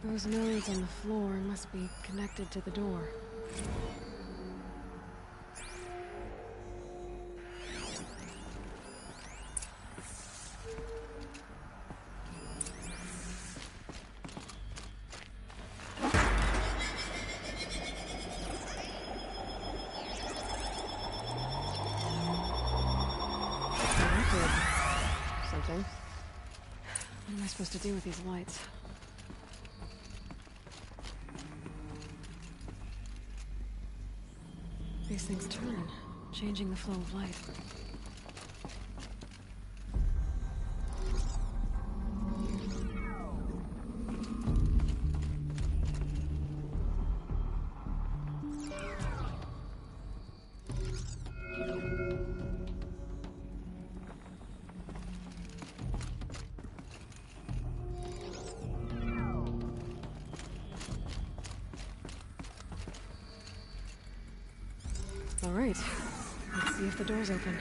Those nodes on the floor must be connected to the door. Something. What am I supposed to do with these lights? These things turn, changing the flow of light. All right, let's see if the door's open.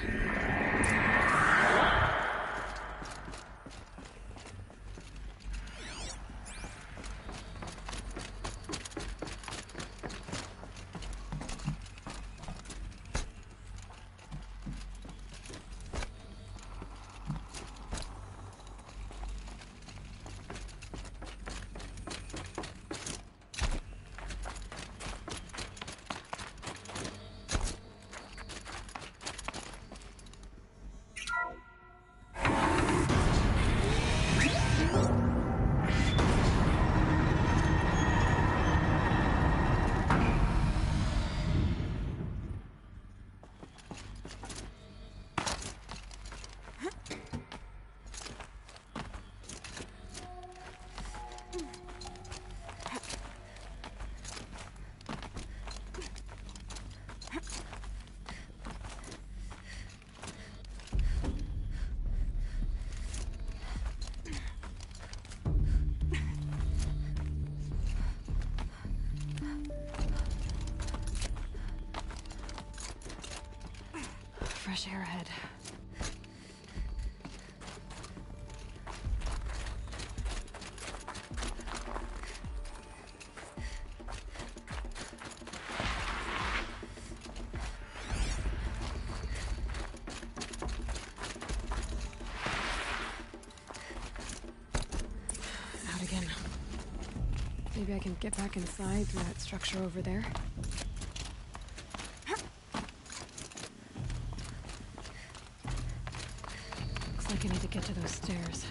Fresh air ahead. Out again. Maybe I can get back inside through that structure over there. I need to get to those stairs.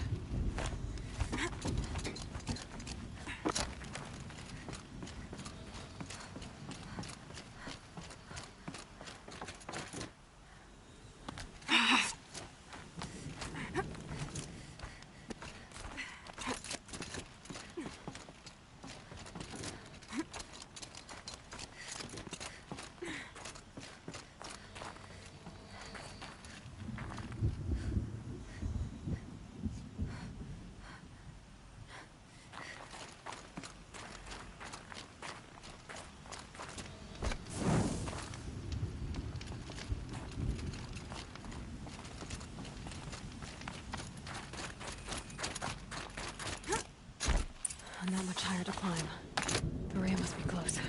Not much higher to climb. The Rhea must be close.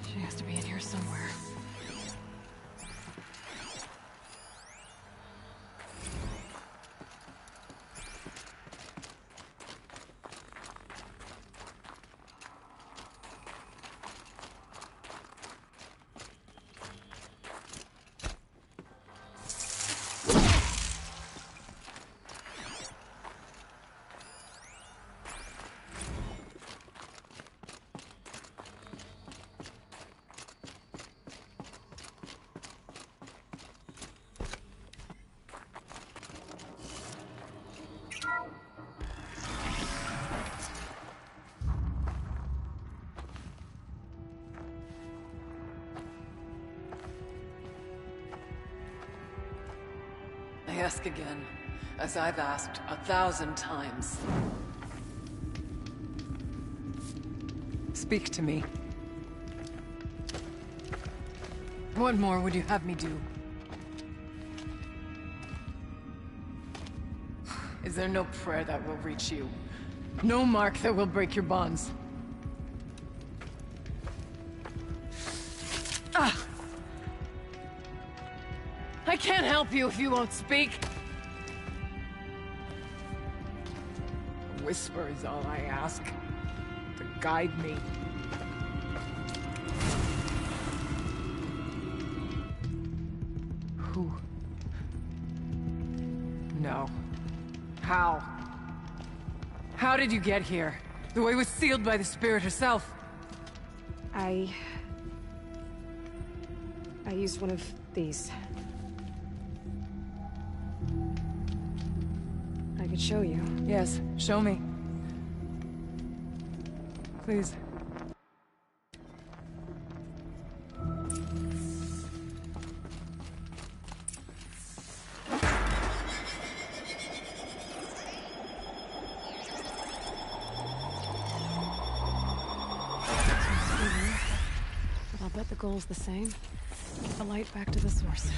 She has to be in here somewhere. I ask again, as I've asked 1,000 times. Speak to me. What more would you have me do? Is there no prayer that will reach you? No mark that will break your bonds? Ah! I can't help you if you won't speak. A whisper is all I ask. To guide me. Who? No. How? How did you get here? The way was sealed by the Spirit herself. I used one of these. I could show you. Yes, show me. Please. But I'll bet the goal's the same. Get the light back to the source.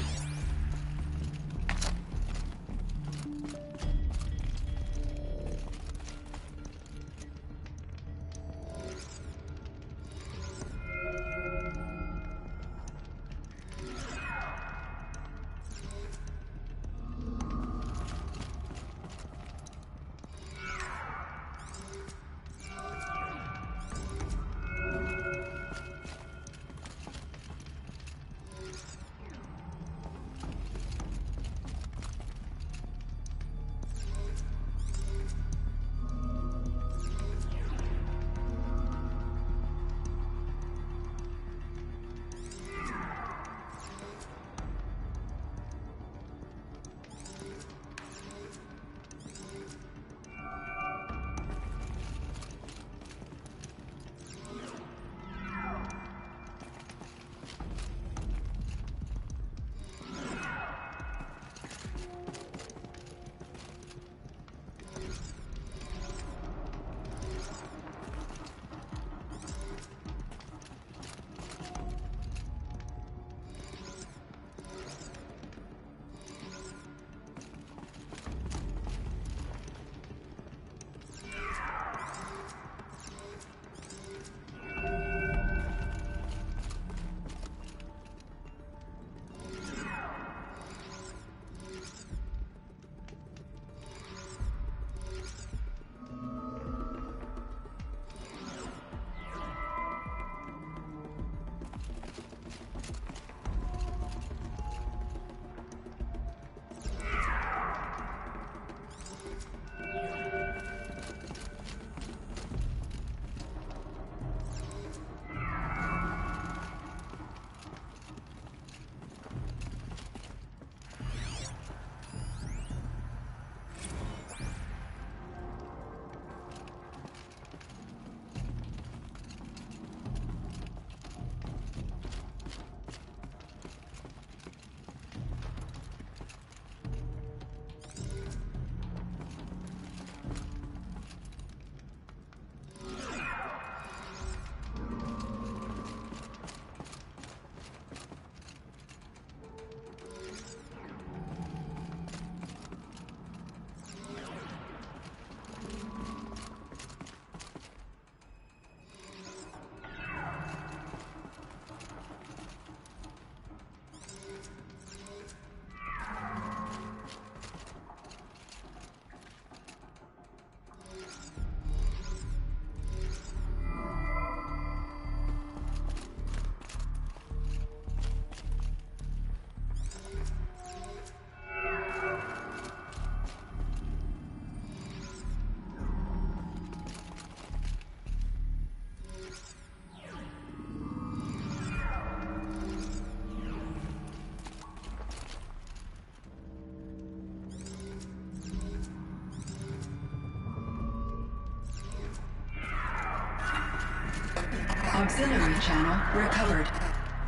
Auxiliary channel recovered.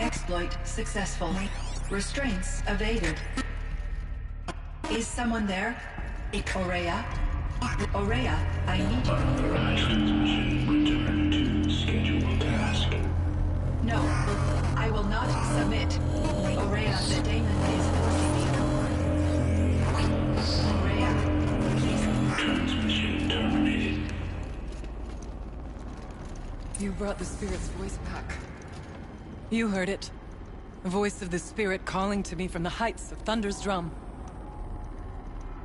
Exploit successful. Restraints evaded. Is someone there? Aurea? Aurea, I need you. Return to scheduled task. No, I will not submit. Aurea, the daemon is forcing me. Aurea, please. Transmission terminated. You brought the spirit's voice back. You heard it. The voice of the spirit calling to me from the heights of Thunder's Drum.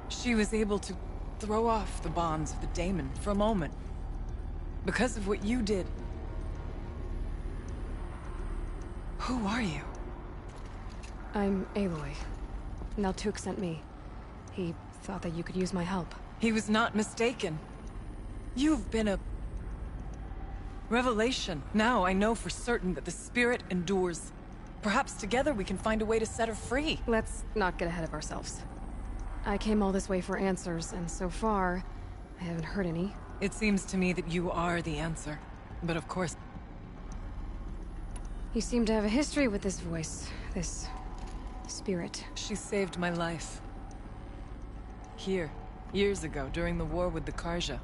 She was able to throw off the bonds of the daemon for a moment. Because of what you did. Who are you? I'm Aloy. Naltuk sent me. He thought that you could use my help. He was not mistaken. You've been a revelation. Now I know for certain that the spirit endures. Perhaps together we can find a way to set her free. Let's not get ahead of ourselves. I came all this way for answers, and so far, I haven't heard any. It seems to me that you are the answer. But of course... You seem to have a history with this voice, this spirit. She saved my life. Here, years ago, during the war with the Karja.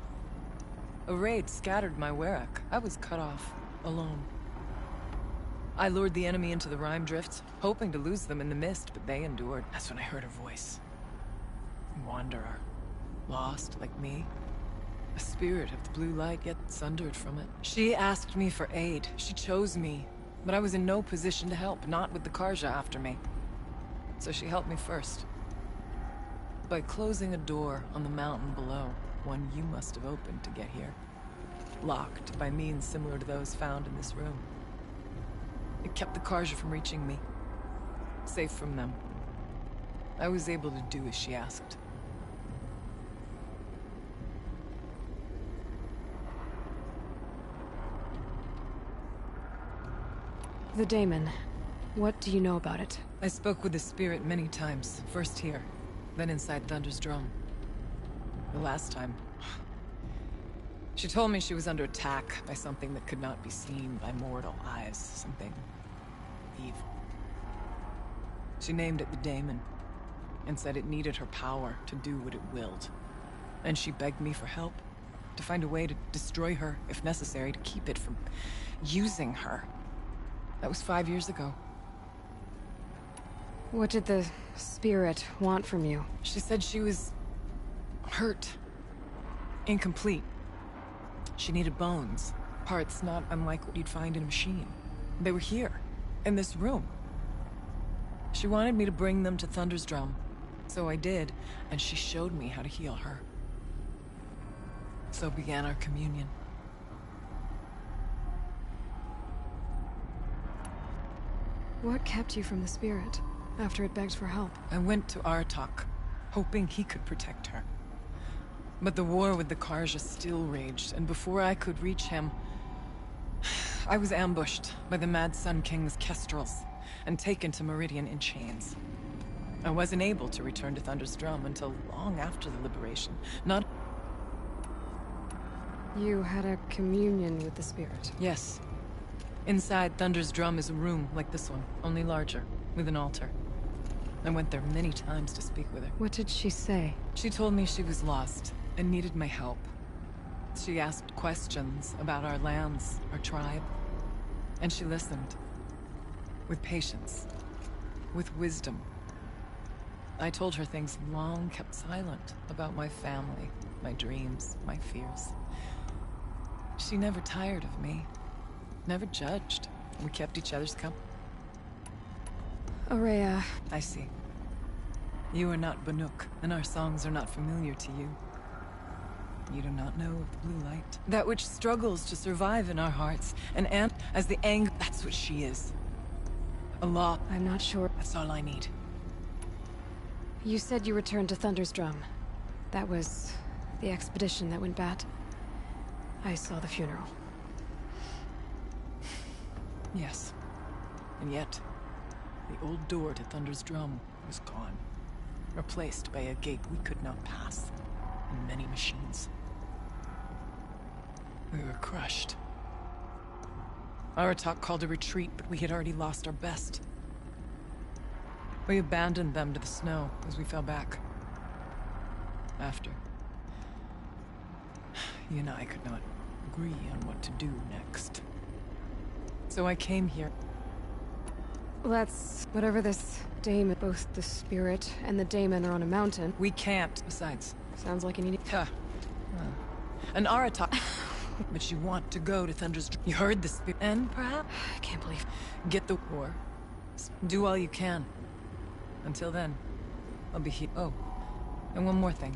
A raid scattered my Werak. I was cut off, alone. I lured the enemy into the Rime Drift, hoping to lose them in the mist, but they endured. That's when I heard her voice. Wanderer. Lost, like me. A spirit of the blue light, yet sundered from it. She asked me for aid. She chose me. But I was in no position to help, not with the Karja after me. So she helped me first. By closing a door on the mountain below, one you must have opened to get here. Locked by means similar to those found in this room. It kept the Karja from reaching me. Safe from them. I was able to do as she asked. The daemon. What do you know about it? I spoke with the spirit many times. First here, then inside Thunder's Drum. The last time... She told me she was under attack by something that could not be seen by mortal eyes. Something... evil. She named it the daemon, and said it needed her power to do what it willed. And she begged me for help, to find a way to destroy her, if necessary, to keep it from using her. That was 5 years ago. What did the spirit want from you? She said she was... hurt. Incomplete. She needed bones. Parts not unlike what you'd find in a machine. They were here, in this room. She wanted me to bring them to Thunder's Drum. So I did, and she showed me how to heal her. So began our communion. What kept you from the spirit, after it begged for help? I went to Aratak, hoping he could protect her. But the war with the Karja still raged, and before I could reach him... I was ambushed by the Mad Sun King's Kestrels, and taken to Meridian in chains. I wasn't able to return to Thunder's Drum until long after the liberation. Not... You had a communion with the spirit? Yes. Inside Thunder's Drum is a room like this one, only larger, with an altar. I went there many times to speak with her. What did she say? She told me she was lost, and needed my help. She asked questions about our lands, our tribe. And she listened. With patience. With wisdom. I told her things long kept silent about my family, my dreams, my fears. She never tired of me. Never judged. We kept each other's company. Aurea. I see. You are not Banuk, and our songs are not familiar to you. You do not know of the blue light. That which struggles to survive in our hearts. And as the anger, that's what she is. A law. I'm not sure. That's all I need. You said you returned to Thunder's Drum. That was the expedition that went bad. I saw the funeral. Yes. And yet, the old door to Thunder's Drum was gone. Replaced by a gate we could not pass. And many machines. We were crushed. Aratak called a retreat, but we had already lost our best. We abandoned them to the snow as we fell back. after. You and I could not agree on what to do next. So I came here. Let's... whatever this daemon... Both the spirit and the daemon are on a mountain. We can't. Besides... Sounds like you need... An Aratak. But you want to go to Thunder's... You heard the spirit... And perhaps... I can't believe... Get the war. Do all you can. Until then, I'll be here. Oh, and one more thing.